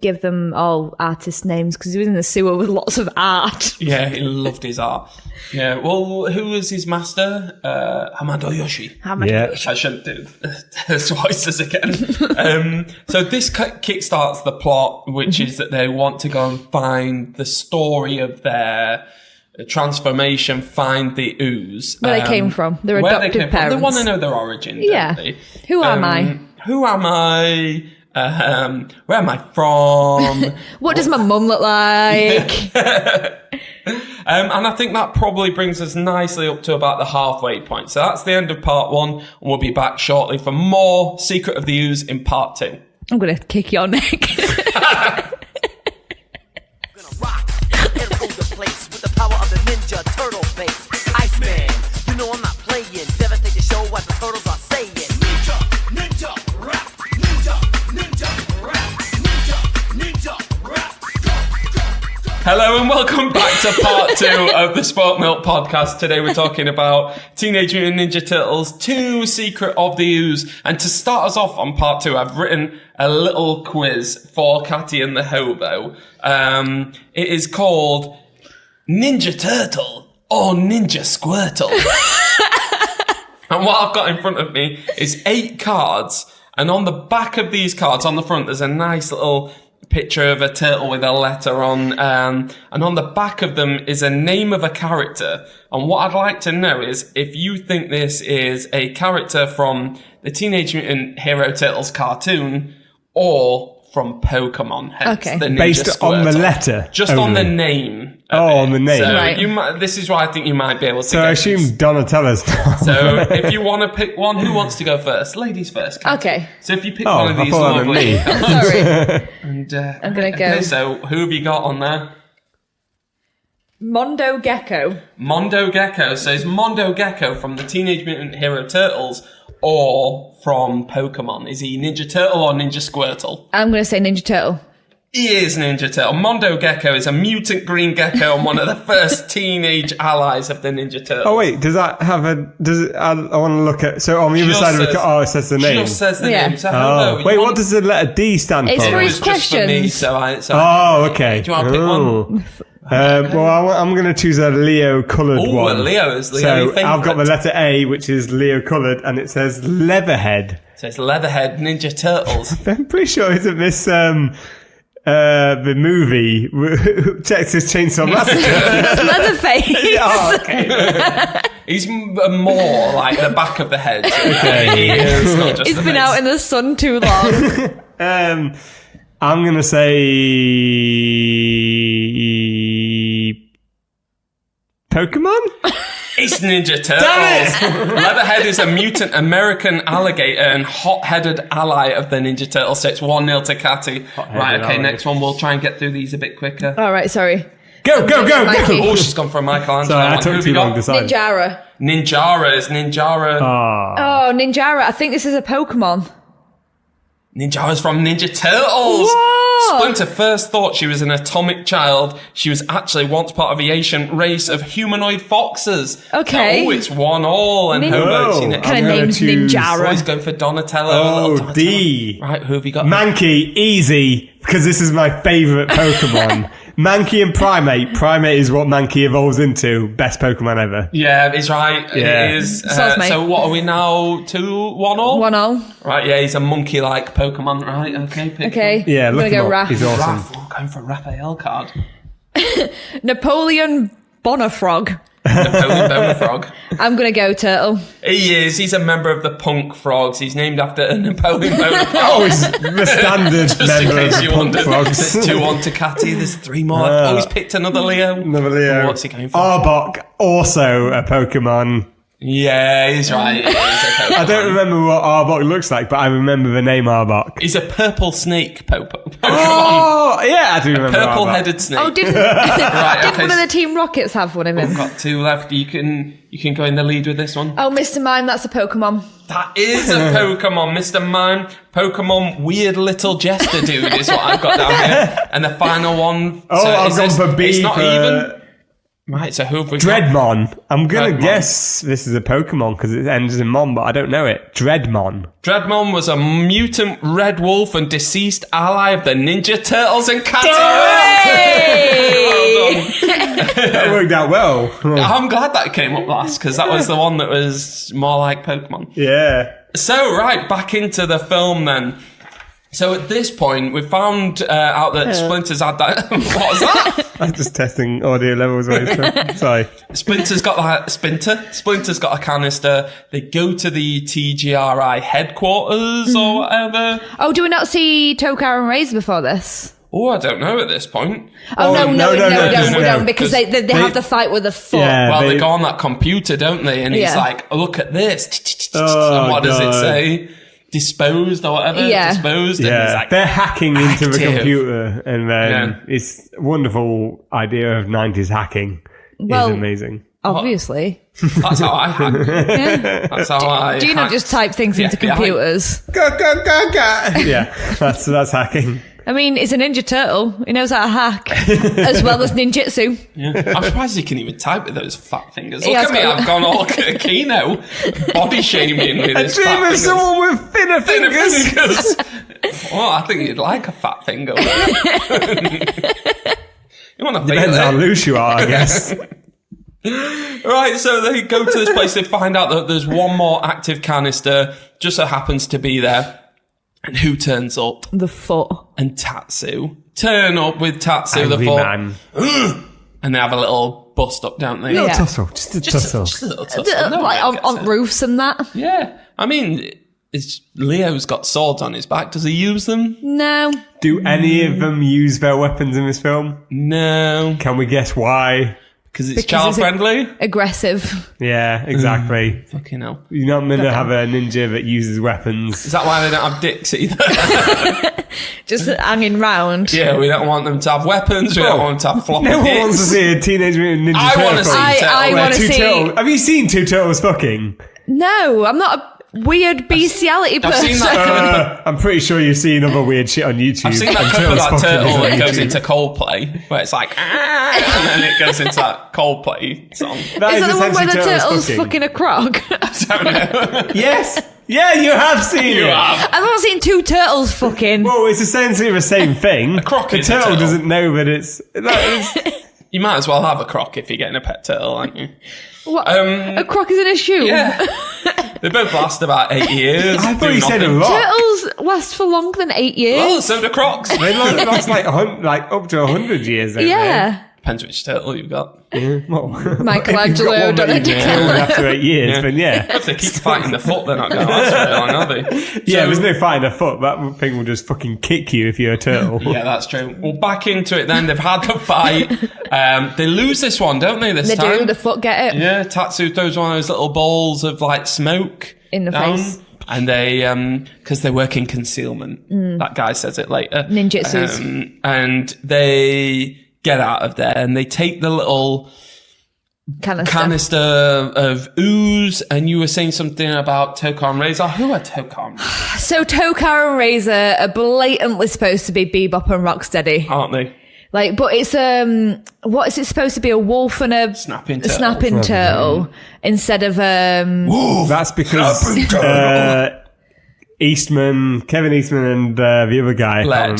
Give them all artist names because he was in the sewer with lots of art. Yeah, he loved his art. Yeah, well, who was his master? Hamado Yoshi. I shouldn't do his voices again. So this kickstarts the plot, which is that they want to go and find the story of their transformation, find the ooze. Where they came from, their adoptive parents. They want to know their origin, don't they? Who am I? Who am I? Where am I from? What does my mum look like? And I think that probably brings us nicely up to about the halfway point. So that's the end of part 1, and we'll be back shortly for more Secret of the Ooze in part 2. I'm going to kick your neck. Hello and welcome back to part 2 of the Sport Milk podcast. Today we're talking about Teenage Mutant Ninja Turtles 2 Secret of the Ooze. And to start us off on part 2, I've written a little quiz for Katty and the Hobo. It is called Ninja Turtle or Ninja Squirtle. And what I've got in front of me is 8 cards. And on the back of these cards, on the front, there's a nice little picture of a turtle with a letter on, and on the back of them is a name of a character. And what I'd like to know is if you think this is a character from the Teenage Mutant Hero Turtles cartoon or from Pokemon. Hence the Ninja Based Squirtle. on the letter? Just only. On the name. On the name. So right. This is why I think you might be able to So I assume this. Donatello's not. So if you want to pick one, who wants to go first? Ladies first. Katty. Okay. So if you pick one of I these thought that lovely... meant me. Sorry. And, I'm going to go. Okay, so who have you got on there? Mondo Gecko. Mondo Gecko. So is Mondo Gecko from the Teenage Mutant Hero Turtles or from Pokemon? Is he Ninja Turtle or Ninja Squirtle? I'm going to say Ninja Turtle. He is Ninja Turtle. Mondo Gecko is a mutant green gecko and one of the first teenage allies of the Ninja Turtles. Oh wait, does that have a? I want to look at. So on the other side of the. It says the name. Just says the Yeah. name. So Hobo, Wait, what does the letter D stand It's for? for It his was just for me, questions. Okay. Do you want to pick one? Well, I'm going to choose a Leo coloured Oh, one. Leo is Leo. So your favourite. I've got the letter A, which is Leo coloured, and it says Leatherhead. So it's Leatherhead Ninja Turtles. I'm pretty sure isn't this the movie Texas Chainsaw Massacre? That's Leatherface. Oh, okay. He's more like the back of the head. Okay, he is not just He's the been face. out in the sun too long. I'm going to say Pokemon? It's Ninja Turtles. Leatherhead is a mutant American alligator and hot-headed ally of the Ninja Turtles. So it's 1-0 to Katty. Right, okay, alligator. next one. We'll try and get through these a bit quicker. All right, sorry. Go! Mikey. Oh, she's gone for a Michelangelo. Sorry, I one. Who took have too you long got? to decide. Ninjara. Ninjara is Ninjara. Oh, Ninjara. I think this is a Pokemon. Ninjara's from Ninja Turtles. Whoa! Splinter first thought she was an atomic child. She was actually once part of the ancient race of humanoid foxes. Okay. Oh, it's 1-1. And Nin- Hobo's Whoa. in it. Kind I'm of gonna name's choose- Ninjara. Always go for Donatello. Oh, little Donatello. D. Right, who have you got? Mankey, easy, because this is my favourite Pokemon. Mankey and Primate. Primate is what Mankey evolves into. Best Pokemon ever. Yeah, it's right. Yeah. It is. Sounds mate. So what are we now? 2-1 all? 1-0. Right, yeah, he's a monkey-like Pokemon. Right, okay. Pick Okay. Yeah, I'm look gonna him go up. Raph. He's awesome. Raph. Oh, going for a Raphael card. Napoleon Bonafrog. Napoleon Bonafrog. I'm going to go Turtle. He is. He's a member of the Punk Frogs. He's named after Napoleon Bonaparte. Oh, he's the standard Just in member of case the you Punk wondered. Frogs. There's 2-1 to Catty. There's 3 more. Oh, he's picked another Leo. Another Leo. Oh, what's he going for? Arbok, also a Pokemon. Yeah, he's right. I don't remember what Arbok looks like, but I remember the name Arbok. He's a purple snake Pokemon. Oh, yeah, I do remember Arbok. Purple-headed snake. Oh, didn't Right, one of the Team Rockets have one of them? We've got 2 left. You can go in the lead with this one. Oh, Mr. Mime, that's a Pokemon. That is a Pokemon, Mr. Mime. Pokemon weird little jester dude is what I've got down here. And the final one. Oh, I've gone for B It's not for even. Right, so who have we got? Dreadmon. I'm going Dreadmon. to guess this is a Pokemon because it ends in Mon, but I don't know it. Dreadmon. Dreadmon was a mutant red wolf and deceased ally of the Ninja Turtles and Katty. Well done. That worked out well. I'm glad that came up last because that was the one that was more like Pokemon. Yeah. So, right, back into the film then. So at this point, we found out that Splinter's had that. What was that? I'm just testing audio levels. Sorry. Splinter's got a canister. They go to the TGRI headquarters or whatever. Oh, do we not see Tokar and Razor before this? Oh, I don't know at this point. Oh, no, we no, don't, because they have the fight with the foot. Yeah. Well, they they- go on that computer, don't they? And he's Yeah. like, look at this. Oh, And what does it God. say? Disposed or whatever? Yeah. Disposed. And he's Yeah, like, they're hacking into the active. computer, and then Yeah. it's a wonderful idea of 90s hacking. Well, is amazing. Obviously. that's how I hack. That's how I Do you not hack. just type things into FBI. computers? Yeah, that's hacking. I mean, he's a Ninja Turtle. He knows how to hack, as well as ninjutsu. Yeah. I'm surprised he can even type with those fat fingers. He Look has at me, got- I've gone all Kino. Body shaming with I his dream fat of fingers. someone with thinner Thinner fingers. fingers. Well, I think you'd like a fat finger. You want to feel Depends how it. loose you are, I guess. Right, so they go to this place, they find out that there's one more active canister, just so happens to be there. And who turns up? The foot. And Tatsu. Turn up with Tatsu Angry the foot. man. And they have a little bust up, don't they? Yeah. Tussle, just a tussle. Just a little tussle. No Like one on gets it. roofs and that. Yeah. I mean, Leo's got swords on his back. Does he use them? No. Do any of them use their weapons in this film? No. Can we guess why? Because it's child-friendly? Aggressive. Yeah, exactly. Fucking hell. You're not meant to have a ninja that uses weapons. Is that why they don't have dicks either? Just hanging round. Yeah, we don't want them to have weapons. We don't want them to have floppy No one dicks. wants to see a Teenage Mutant Ninja Turtle. I want to see I Turtle. want to see... Have you seen two turtles fucking? No, I'm not a weird bestiality I've person. seen that I'm pretty sure you've seen other weird shit on YouTube. I've seen that and clip of that turtles fucking turtle on that goes YouTube. into Coldplay, where it's like, and then it goes into that Coldplay song. That Is that the one where the essentially turtle's fucking a croc? I don't know. Yes. Yeah, you have seen You it. have. I've not seen two turtles fucking. Well, it's essentially the same thing. A croc the is a turtle turtle. doesn't know that it's... That is You might as well have a croc if you're getting a pet turtle, aren't you? What? A croc is in a shoe? Yeah. They both last about 8 years. I thought do you said a nothing. lot. Turtles last for longer than 8 years. Well, so do crocs. They last like up to 100 years. Don't Yeah. Depends which turtle you've got. They? Well, Michelangelo, if you've got one that you Donatello. killed after 8 years, then yeah. If they keep fighting the foot, they're not going to last very long, are they? Yeah, So- there's no fighting a foot. That thing will just fucking kick you if you're a turtle. Yeah, that's true. Well, back into it then. They've had the fight. They lose this one, don't they, this They time? do, the foot get it. Yeah, Tatsu throws one of those little balls of, like, smoke In the down. face. And they, because they work in concealment. That guy says it later. Ninjutsus. And they get out of there and they take the little canister of ooze. And you were saying something about Tokar and Razor. Who are Tokar and Razor? So Tokar and Razor are blatantly supposed to be Bebop and Rocksteady. Aren't they? Like, but it's what is it supposed to be? A wolf and a Snapping turtle. snapping turtle instead of That's because Kevin Eastman and the other guy, Led.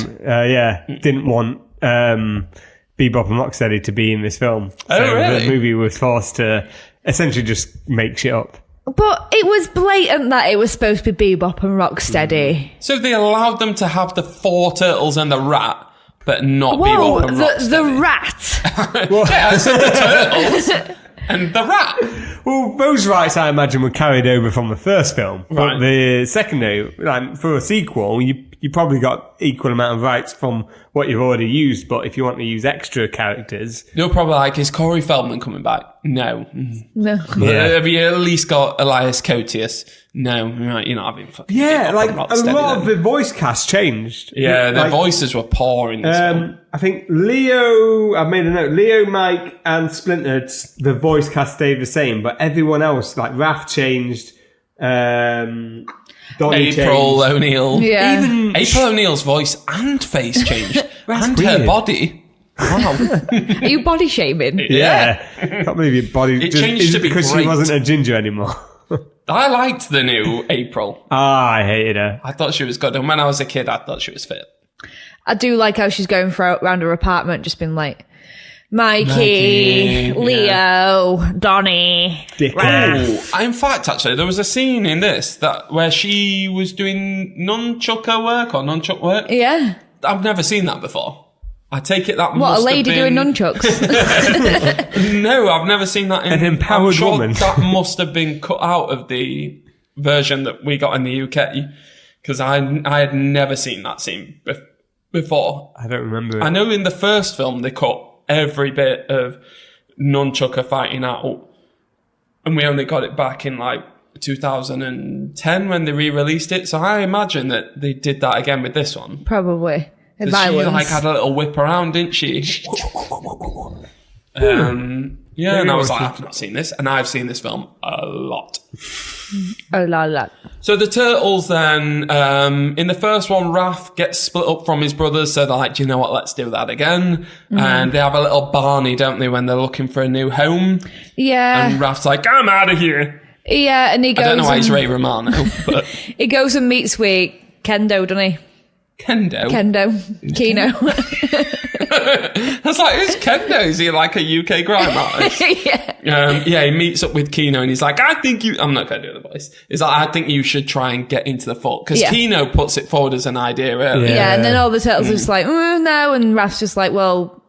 didn't want Bebop and Rocksteady to be in this film. Oh, So really? the movie was forced to essentially just make shit up. But it was blatant that it was supposed to be Bebop and Rocksteady. So they allowed them to have the 4 turtles and the rat, but not Whoa, Bebop and the Rocksteady. rat. Yeah, I said the turtles and the rat. Well, those rights, I imagine, were carried over from the first film. Right. But the second, like, for a sequel, you probably got equal amount of rights from what you've already used. But if you want to use extra characters... You're probably like, is Corey Feldman coming back? No. No. Have you at least got Elias Koteas? No. Right, you're not having fucking Yeah, Bebop like, and a Rocksteady lot of then. the voice cast changed. Yeah, their Like, voices were poor in this film. I think Leo, I've made a note, Leo, Mike and Splinter, the voice cast stayed the same, but everyone else, like Raph changed, Donnie April changed. O'Neil. Yeah. Even April O'Neil's voice and face changed. and weird. her body. Wow. Are you body shaming? Yeah. Can't believe your body It just, changed is to it be because great. she wasn't a ginger anymore. I liked the new April. I hated her. I thought she was good. And when I was a kid, I thought she was fit. I do like how she's going around her apartment, just been like, Mikey, Mikey, Leo, Donnie. Dickhead. Oh, in fact, actually, there was a scene in this where she was doing nunchucker work or nunchuck work. Yeah. I've never seen that before. I take it that What, must a lady have been... doing nunchucks? No, I've never seen that. An empowered I'm sure woman. That must have been cut out of the version that we got in the UK because I had never seen that scene before. I don't remember it. I know in the first film they cut every bit of nunchucker fighting out, and we only got it back in like 2010 when they re-released it. So I imagine that they did that again with this one. Probably. She Violence. like had a little whip around, didn't she? Yeah, and I was like, I've not seen this, and I've seen this film a lot. Oh la la. So the turtles then, in the first one, Raph gets split up from his brothers, so they're like, do you know what, let's do that again. And they have a little Barney, don't they, when they're looking for a new home. Yeah. And Raph's like, I'm out of here. Yeah, and he goes I don't know why he's and, Ray Romano, but he goes and meets with Kendo, doesn't he? Kendo. Kino. I was like, who's Kendo? Is he like a UK grime artist? Yeah. He meets up with Kino and he's like, I think you... I'm not going to do the voice. He's like, I think you should try and get into the fort. Because Yeah. Kino puts it forward as an idea earlier. Yeah, and then all the turtles are just like, no, and Raph's just like, well,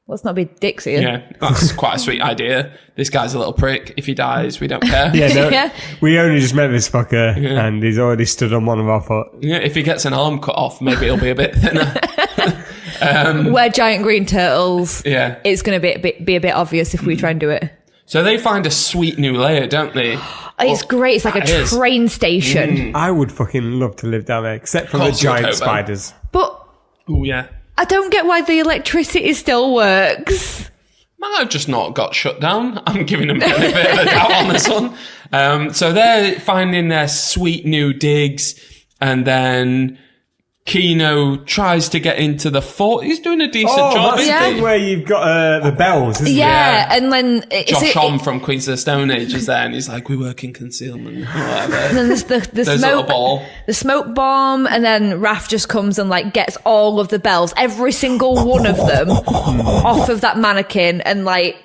let's not be dicks here. Yeah, that's quite a sweet idea. This guy's a little prick. If he dies, we don't care. Yeah, no, Yeah. we only just met this fucker, and he's already stood on one of our foot. Yeah, if he gets an arm cut off, maybe it'll be a bit thinner. We're giant green turtles. Yeah. It's going to be a bit obvious if we try and do it. So they find a sweet new layer, don't they? It's great. It's like a It is. train station. I would fucking love to live down there, except for the Course you would, giant Hobo. spiders. But Oh, yeah. I don't get why the electricity still works. Might have just not got shut down. I'm giving them a benefit of the doubt on this one. So they're finding their sweet new digs, and then Kino tries to get into the fort. He's doing a decent job, that's isn't the he? thing where you've got the bells, isn't Yeah, and then Josh Homme from Queens of the Stone Age is there, and he's like, we work in concealment, or whatever. And then there's the There's a little smoke, ball. the smoke bomb, and then Raph just comes and like gets all of the bells, every single one of them, off of that mannequin, and like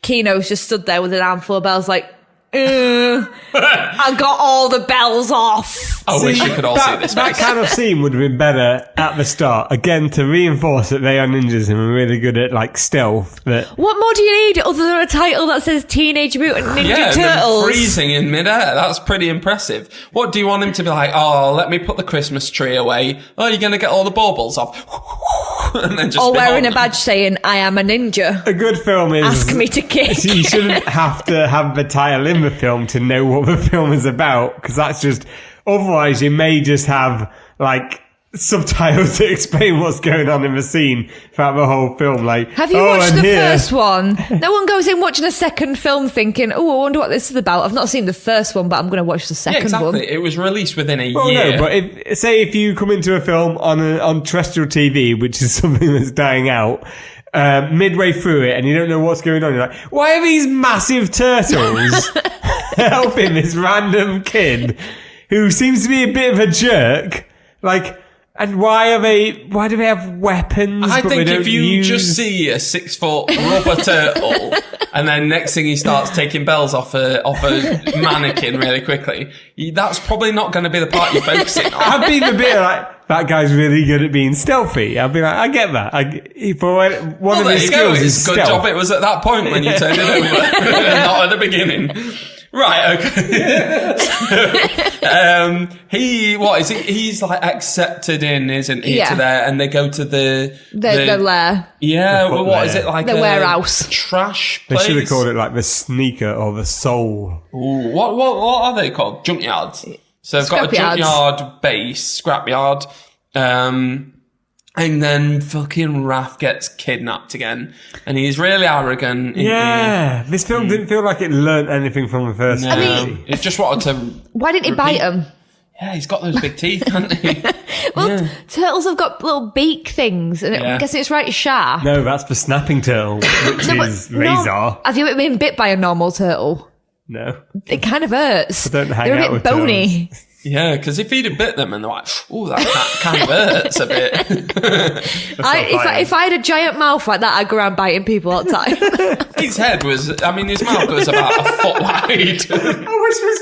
Kino's just stood there with an armful of bells, like, I got all the bells off. I wish you could all see this That face. kind of scene would have been better at the start, again, to reinforce that they are ninjas and are really good at like stealth. That What more do you need other than a title that says Teenage Mutant Ninja Yeah, and then Turtles? freezing in midair. That's pretty impressive. What do you want him to be like? Oh, let me put the Christmas tree away. Oh, you're going to get all the baubles off. And then just Or be wearing a on. badge saying, I am a ninja. a good film is Ask me to kick. You shouldn't have to have the title in the film to know what the film is about, because that's just, otherwise you may just have like subtitles to explain what's going on in the scene throughout the whole film. Like, Have you watched the first one? No one goes in watching a second film thinking, oh, I wonder what this is about. I've not seen the first one, but I'm going to watch the Yeah, second exactly. one. It was released within a Well, year. no, but if you come into a film on terrestrial TV, which is something that's dying out, midway through it, and you don't know what's going on, you're like, why are these massive turtles helping this random kid who seems to be a bit of a jerk? Like, and why do they have weapons? I but think they if don't you use... just see a 6 foot rubber turtle, and then next thing he starts taking bells off a mannequin really quickly, that's probably not going to be the part you're focusing on. I'd be the bit like, that guy's really good at being stealthy. I'd be like, I get that. One of There his you go. skills It's is a good stealth. job it was at that point when you turned it over, not at the beginning. Right, okay. He's like accepted in, isn't he, Yeah. to there, and they go to the lair. Yeah, The well, what is it, like The a warehouse. trash They place? should have called it like the sneaker or the soul. Ooh, what are they called? Junkyards. So they've got a Scrapyards. junkyard base, scrapyard, and then fucking Raph gets kidnapped again, and he's really arrogant. Yeah, this film didn't feel like it learnt anything from the first No, film. it just wanted to. Why didn't he bite him? Yeah, he's got those big teeth, hasn't he? Well, turtles have got little beak things, and Yeah. I'm guessing it's right sharp. No, that's the snapping turtle, which No, but- is no. razor. Have you ever been bit by a normal turtle? No. It kind of hurts. I don't hang They're a out bit with bony. Yeah, because if he'd have bit them and they're like, "Oh, that kind of hurts a bit." If I had a giant mouth like that, I'd go around biting people all the time. His head was, his mouth was about a foot wide. I wish we was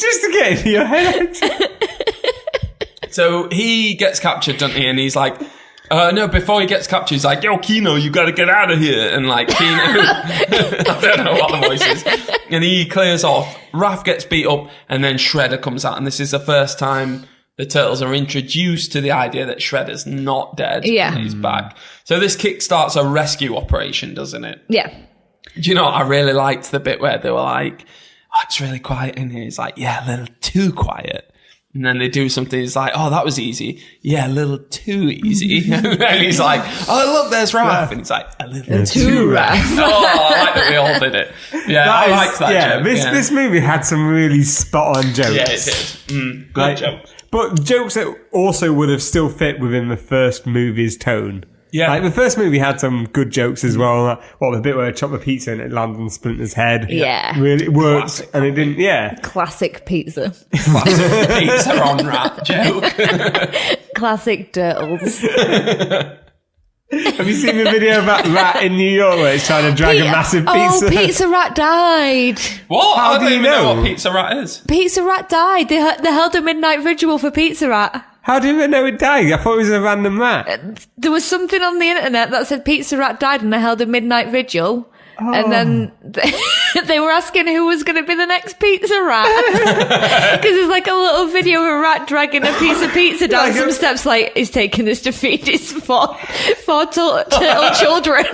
just to get into your head. So he gets captured, doesn't he? And he's like, no, before he gets captured, he's like, yo, Kino, you gotta get out of here. And like, Kino, I don't know what the voice is. And he clears off. Raph gets beat up, and then Shredder comes out. And this is the first time the Turtles are introduced to the idea that Shredder's not dead. Yeah. And he's back. So this kickstarts a rescue operation, doesn't it? Yeah. Do you know what? I really liked the bit where they were like, oh, it's really quiet in here. It's like, yeah, a little too quiet. And then they do something, it's like, oh, that was easy. Yeah, a little too easy. And he's like, oh, look, there's Raph. And he's like, a little Too rough. Oh, I like that we all did it. Yeah, I liked that joke. This movie had some really spot on jokes. Yeah, it did. Good Like, joke. But jokes that also would have still fit within the first movie's tone. Yeah. Like the first movie had some good jokes as well. Like, the bit where I chop the pizza and it lands on Splinter's head. Yeah. Really worked. Classic. And it didn't, yeah. Classic pizza. Pizza on Raph joke. Classic turtles. Have you seen the video of that rat in New York where it's trying to drag a massive pizza? Oh, Pizza Rat died. What? How I do don't you even know know? what Pizza Rat is. Pizza Rat died. They held a midnight vigil for Pizza Rat. How did you know it died? I thought it was a random rat. There was something on the internet that said Pizza Rat died and they held a midnight vigil. And then they were asking who was going to be the next pizza rat. Because there's like a little video of a rat dragging a piece of pizza down some steps, like, he's taking this to feed his four turtle children.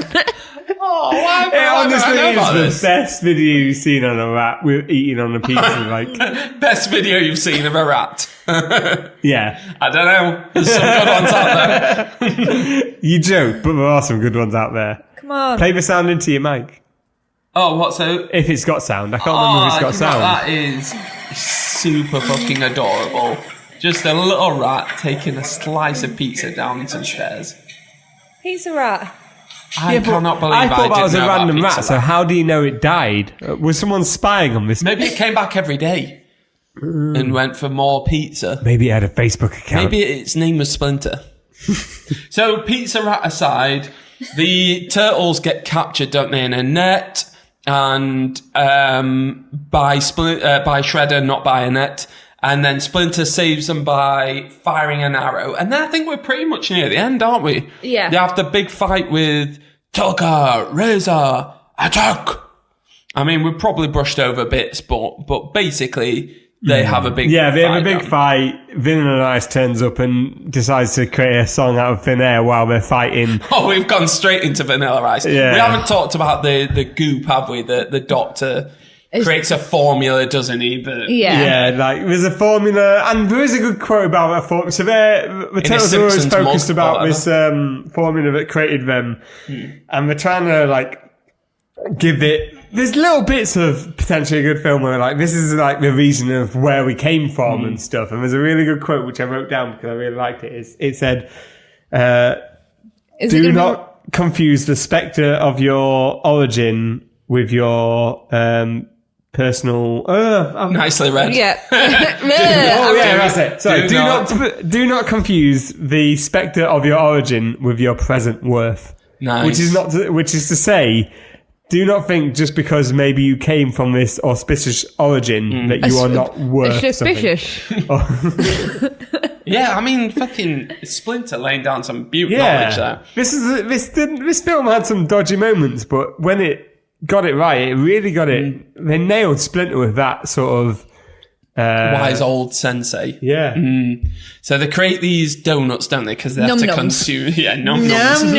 Oh, why? It honestly I know about is the best video you've seen on a rat with eating on a pizza. Like, best video you've seen of a rat. yeah. I don't know. There's some good ones out there. You joke, but there are some good ones out there. Come on. Play the sound into your mic. Oh, what? So If it's got sound. I can't remember if it's got sound. That is super fucking adorable. Just a little rat taking a slice of pizza down some stairs. Pizza rat. I cannot believe I thought that was a didn't know about random rat, pizza so how do you know it died? Was someone spying on this? Maybe it came back every day and went for more pizza. Maybe it had a Facebook account. Maybe its name was Splinter. So, pizza rat aside, the turtles get captured, don't they, in a net, and by Shredder, not by a net. And then Splinter saves them by firing an arrow. And then I think we're pretty much near the end, aren't we? Yeah. They have the big fight with Tucker, Razor, attack! I mean, we've probably brushed over bits, but basically, they have a big fight. Yeah, they have a big fight. Vanilla Ice turns up and decides to create a song out of thin air while they're fighting. Oh, we've gone straight into Vanilla Ice. Yeah. We haven't talked about the goop, have we? The doctor creates a formula, doesn't he? Yeah. Yeah, like there's a formula, and there is a good quote about a formula. So the Turtles are always Simpsons focused mug, about or this formula that created them, and they're trying to like give it. There's little bits of potentially a good film where like this is like the reason of where we came from and stuff. And there's a really good quote which I wrote down because I really liked it. It said, "Do not confuse the spectre of your origin with your personal." Nicely read. Yeah. Oh yeah, that's it. Sorry, do not confuse the spectre of your origin with your present worth. Nice. Which is to say, do not think just because maybe you came from this auspicious origin that you are not worth something. Yeah, I mean, fucking Splinter laying down some beauty knowledge there. This film had some dodgy moments, but when it got it right, it really got it. They nailed Splinter with that sort of wise old sensei. Yeah. So they create these donuts, don't they? Because they have to Num-nums. consume. Yeah, num-nums.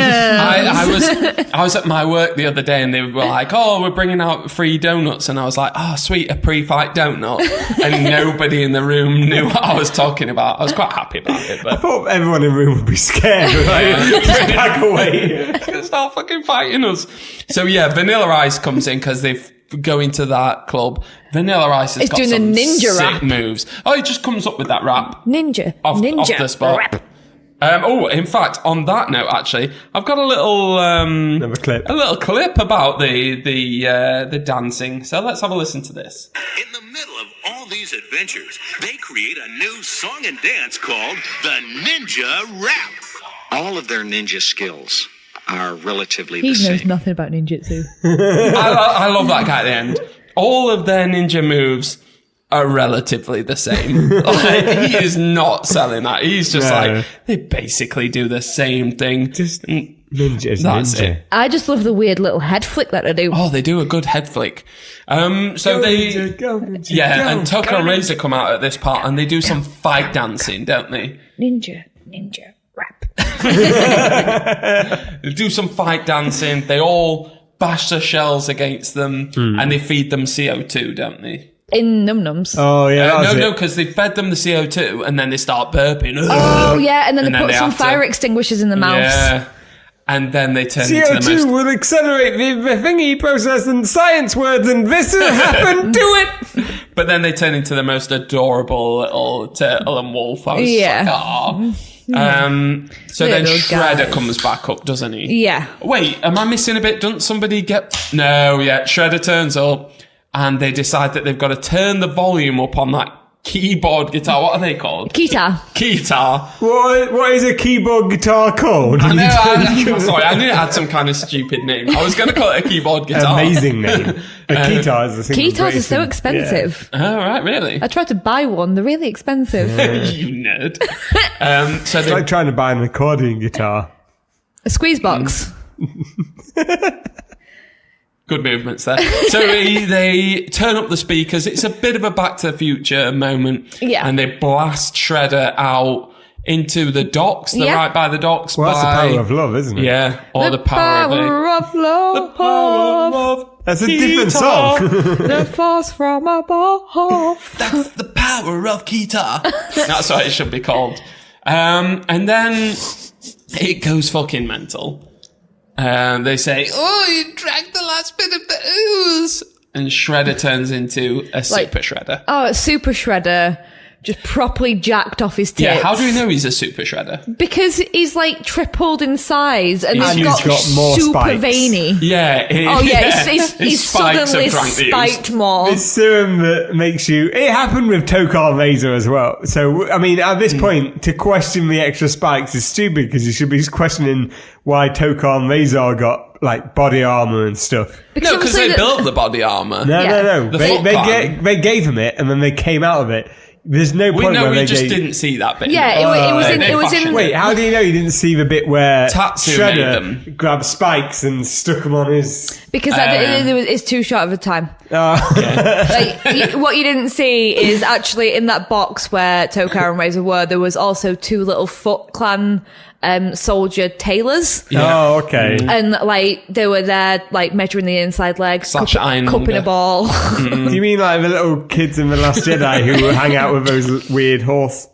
I was at my work the other day and they were like, "Oh, we're bringing out free donuts," and I was like, "Oh, sweet, a pre-fight donut," and nobody in the room knew what I was talking about. I was quite happy about it, I but thought everyone in the room would be scared. Like, just back away. start fucking fighting us. So yeah, Vanilla Ice comes in because they go into that club. Vanilla Ice has got doing some a ninja sick rap. moves. Oh, he just comes up with that rap Ninja. off the spot. Rap. In fact, on that note, actually, I've got a little clip about the dancing. So let's have a listen to this. In the middle of all these adventures, they create a new song and dance called the Ninja Rap. All of their ninja skills are relatively He the knows same. nothing about ninjutsu. I love that guy at the end. All of their ninja moves are relatively the same. Like, he is not selling that. He's just like, they basically do the same thing. Just ninjas. That's ninja. it. I just love the weird little head flick that they do. Oh, they do a good head flick. Go ninja, and Tucker and Razor come out at this part and they do some fight dancing, don't they? Ninja rap. They do some fight dancing. They all bash the shells against them and they feed them CO2, don't they? In Num-Nums. Oh yeah, No, because they fed them the CO2 and then they start burping. Oh, yeah, and then they put some have to- fire extinguishers in the mouths. Yeah. And then they turn into the CO2 most... will accelerate the thingy process and science words, and this will happen. Do it. But then they turn into the most adorable little turtle and wolf. I was Yeah. like, aw. So then Little Shredder guys. comes back up, doesn't he? Yeah. Wait, am I missing a bit? Doesn't somebody get... No, yeah, Shredder turns up and they decide that they've got to turn the volume up on that keyboard guitar. What are they called? Keytar. Keytar. What is a keyboard guitar called? I know, sorry, I knew it had some kind of stupid name. I was going to call it a keyboard guitar. Amazing name. A keytar is a single Keytars are great so thing. expensive. Oh, right, really? I tried to buy one. They're really expensive. You nerd. So It's they... like trying to buy an accordion guitar. A squeeze box. Good movements there. So they turn up the speakers. It's a bit of a Back to the Future moment. Yeah. And they blast Shredder out into the docks. They're right by the docks. Well, that's the power of love, isn't it? Yeah. Or the power of love. The power of love. That's a different song. The force from above. That's the power of guitar. That's what it should be called. And then it goes fucking mental. They say, "Oh, you drank the last bit of the ooze," and Shredder turns into a Super Shredder. Oh, a Super Shredder. Just properly jacked off his tits. Yeah, how do we know he's a Super Shredder? Because he's like tripled in size and And he's got more super spikes. veiny. Yeah. He's suddenly spiked more. It's serum that makes you... It happened with Tokar Razor as well. So, I mean, at this point, to question the extra spikes is stupid because you should be questioning why Tokar Razor got, like, body armor and stuff. No, because they built the body armor. No. The They gave him it and then they came out of it. There's no point where they just didn't see that bit. Yeah, it was in. Wait, how do you know you didn't see the bit where Tatsu made them. Shredder grabbed spikes and stuck them on his... Because it's too short of a time. Oh. What you didn't see is actually in that box where Tokar and Razor were, there was also two little Foot Clan soldier tailors. Yeah. Oh, okay. And like they were there, like measuring the inside legs, cupping a ball. Do you mean like the little kids in The Last Jedi who hang out with those weird horse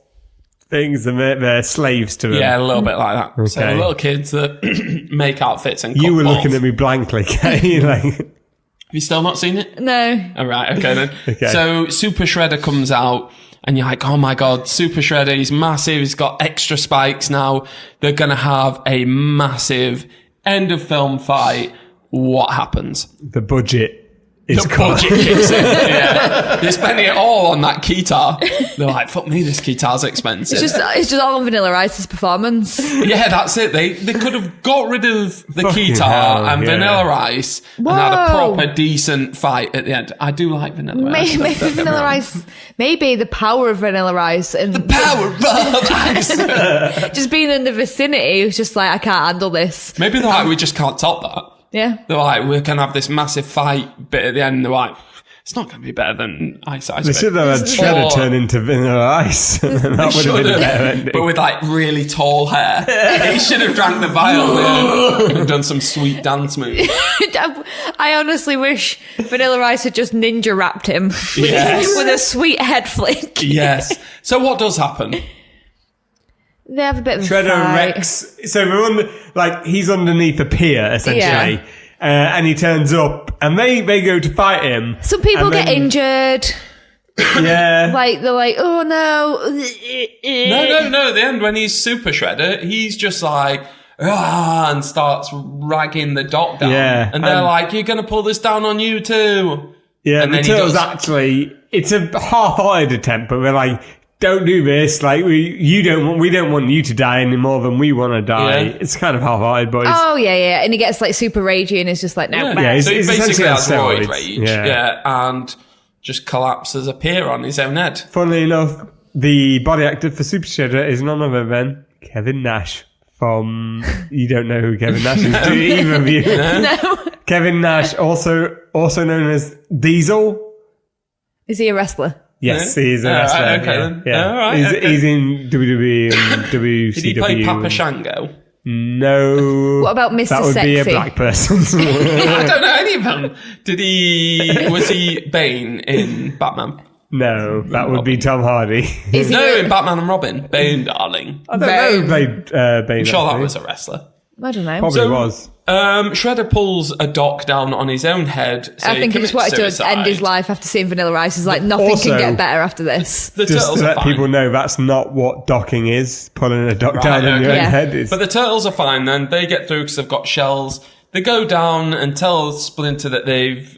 things and they're slaves to them? Yeah, a little bit like that. Okay. So little kids that make outfits and You were balls. looking at me blankly, Katty. Like, Have you still not seen it? No. All right, okay then. Okay. So Super Shredder comes out and you're like, oh my God, Super Shredder, he's massive, he's got extra spikes now. They're going to have a massive end of film fight. What happens? the budget is The gone. budget kicks in. Yeah. They're spending it all on that guitar. They're like, fuck me, this guitar's expensive. It's just all on Vanilla Ice's performance. Yeah, that's it. They could have got rid of the Fucking guitar hell, and yeah. Vanilla Ice and had a proper decent fight at the end. I do like Vanilla Ice. Maybe Vanilla Ice, maybe the power of Vanilla Ice and the Power of Ice. just being in the vicinity was just like, I can't handle this. Maybe they're like, we just can't top that. Yeah. They're like, we're going to have this massive fight bit at the end. They're like, it's not going to be better than Ice Ice. They bit. should have had Shredder Or- turn into Vanilla Ice. And then that would have been a better ending. but with like really tall hair. He should have drank the violin and done some sweet dance moves. I honestly wish Vanilla Ice had just ninja rapped him Yes. with a sweet head flick. Yes. So what does happen? They have a bit of a Shredder fight. Rex. So he's underneath a pier essentially, Yeah. and he turns up, and they go to fight him. Some people and get then- injured. Yeah, Like they're like, oh no. No. At the end, when he's Super Shredder, he's just like, and starts ragging the dock down. Yeah, And they're and- like, you're going to pull this down on you too. yeah. And The then he turtles does. actually, it's a half-hearted attempt, but we're like, don't do this. Like we don't want you to die any more than we want to die. Yeah. It's kind of half-hearted, but it's, Oh yeah. And he gets like super ragey and is just like, no. Yeah, So he it's basically essentially has on roid steroids. rage. Yeah. And just collapses a pier on his own head. funnily enough, the body actor for Super Shredder is none other than Kevin Nash from. You don't know who Kevin Nash is, do either of you? No. Kevin Nash, also known as Diesel. Is he a wrestler? Yes, Yeah. he is a Alright, wrestler. okay yeah. then. Yeah. Alright, he's, okay. he's in WWE and WCW. Did he play Papa Shango? No. What about Mr. That would be a Sexy? black person. I don't know any of them. Was he Bane in Batman? No, that would be Tom Hardy. Is he No, a- in Batman and Robin. Bane, darling. I don't know who played Bane. I'm sure that actually. was a wrestler. I don't know. Probably was. Shredder pulls a dock down on his own head. So I think he just commits wanted to suicide. end his life after seeing Vanilla Ice. He's like, nothing Also- can get better after this. The Just turtles to are let fine. people know, that's not what docking is. Pulling a dock Right, down on your okay. own Yeah. head is. But the turtles are fine then. They get through because they've got shells. They go down and tell Splinter that they've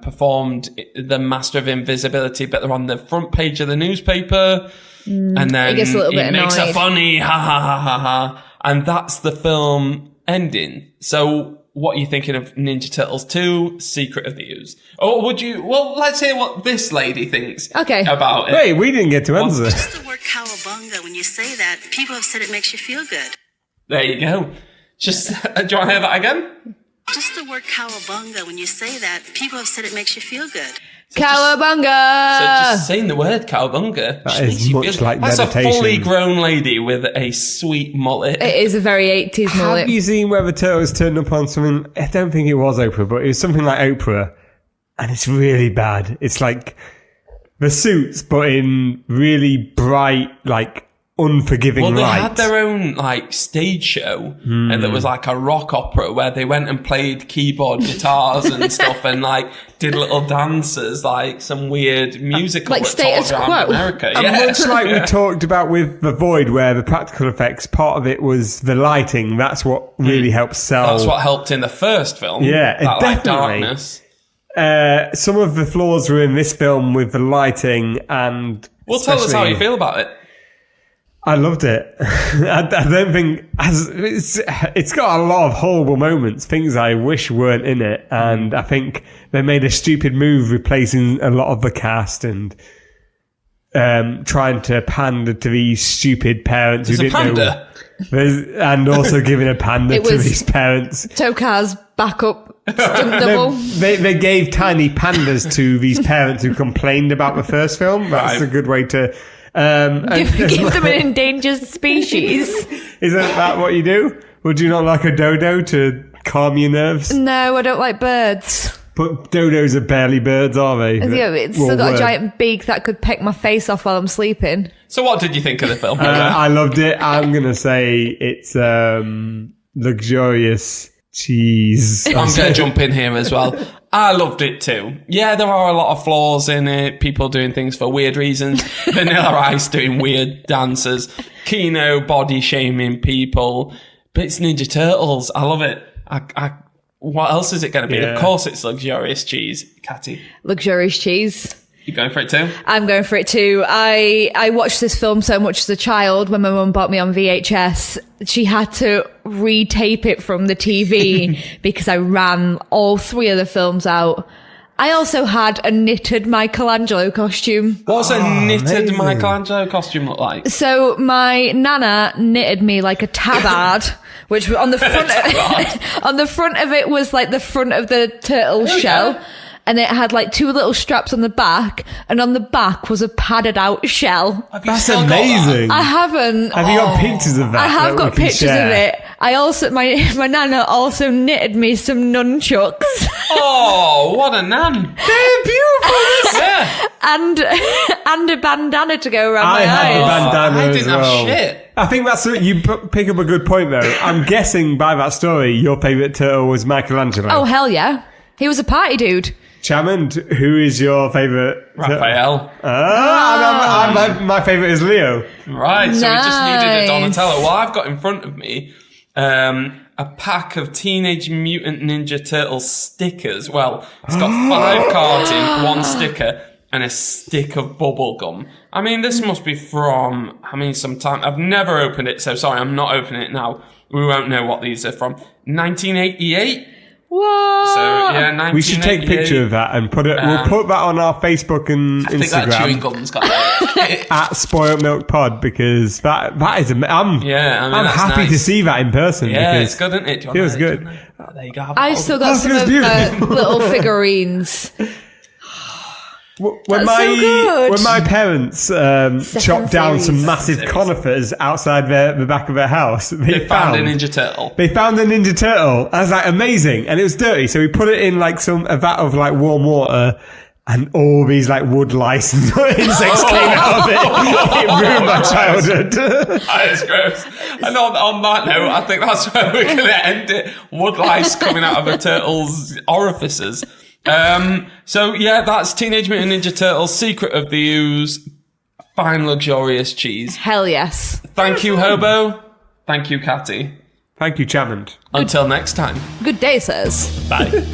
performed the Master of Invisibility, but they're on the front page of the newspaper. And then He gets a little bit makes a annoyed. funny ha ha ha ha ha. And that's the film ending. So what are you thinking of Ninja Turtles 2, Secret of the Ooze? Or would you... Well, let's hear what this lady thinks Okay. about it. Wait, we didn't get to answer. Just the word cowabunga, when you say that, people have said it makes you feel good. There you go. Just, do you want to hear that again? Just the word cowabunga, when you say that, people have said it makes you feel good. Cowabunga! So just saying the word cowabunga. That is much like That's meditation. a fully grown lady with a sweet mullet. It is a very 80s mullet. Have you seen where the turtles turned up on something? I don't think it was Oprah, but it was something like Oprah. And it's really bad. It's like the Suits, but in really bright, like, unforgiving Well, they light. had their own, like, stage show, and that was like a rock opera where they went and played keyboard guitars and stuff and, like, did little dances, like some weird musical Like that Status toured around Quo. America. And Yeah. much like we talked about with The Void, where the practical effects, part of it was the lighting. That's what really helped sell. That's what helped in the first film. Yeah, that, like, definitely. darkness. Some of the flaws were in this film with the lighting and... Well, tell us how especially- you feel about it. I loved it. I don't think it's got a lot of horrible moments, things I wish weren't in it, and I think they made a stupid move replacing a lot of the cast and trying to pander to these stupid parents who There's a didn't panda. know, and also giving a panda It to was- these parents. Tokar's backup stunt double. They gave tiny pandas to these parents who complained about the first film. That's Right. a good way to. Give them an endangered species. Isn't that what you do? Would you not like a dodo to calm your nerves? No, I don't like birds. But dodos are barely birds, are they? Yeah, it's still got a giant beak that could peck my face off while I'm sleeping. So what did you think of the film? I loved it. I'm going to say it's luxurious cheese. I'm going to jump in here as well. I loved it too. Yeah, there are a lot of flaws in it. People doing things for weird reasons. Vanilla Ice doing weird dances. Kino body shaming people. But it's Ninja Turtles. I love it. What else is it going to be? Yeah. Of course it's luxurious cheese. Katty, Luxurious cheese. you going for it too? I'm going for it too. I watched this film so much as a child when my mum bought me on VHS. She had to retape it from the TV because I ran all three of the films out. I also had a knitted Michelangelo costume. What's a knitted amazing. Michelangelo costume look like? So my nana knitted me like a tabard, which on the front on the front of it was like the front of the turtle shell. Yeah. And it had like two little straps on the back, and on the back was a padded out shell. Have you That's still got that? amazing. I haven't. Have you got pictures of that? I have that got we can pictures share? of it. I also, my nana also knitted me some nunchucks Oh, what a nan. They're beautiful. Yeah. and a bandana to go around I my have a eyes. bandana I as didn't well. have shit. I think that's you pick up a good point though. I'm guessing by that story, your favourite turtle was Michelangelo. Oh hell yeah, he was a party dude. Chammond, who is your favourite? Raphael. My favourite is Leo. Right, so we just needed a Nice. Donatello. Well, I've got in front of me a pack of Teenage Mutant Ninja Turtles stickers. Well, it's got 5 cards in, 1 sticker, and a stick of bubble gum. I mean, this must be from, some time. I've never opened it, so sorry, I'm not opening it now. We won't know what these are from. 1988? What? So, yeah, 1988. We should take a picture of that and put it. We'll put that on our Facebook and I think that chewing Instagram gum's got that. at Spoiled Milk Pod because that is. I'm that's happy to nice. see that in person. Yeah, because it's good, isn't it? Do you Feels want good. Do you want that? There you go. I've still got some feels of beautiful. little figurines. When That's so good. when my parents chopped down some massive conifers outside the back of their house, They found a Ninja Turtle. They found a Ninja Turtle. I was like, amazing, and it was dirty. So we put it in like a vat of like warm water, and all these like wood lice and insects came out of it. It ruined my childhood. That is gross. And on that note, I think that's where we're going to end it. Wood lice coming out of a turtle's orifices. So yeah, that's Teenage Mutant Ninja Turtles, Secret of the Ooze, fine luxurious cheese. Hell yes. Thank you, Hobo. Thank you, Katty. Thank you, Chammond. Until next time. Good day, sirs. Bye.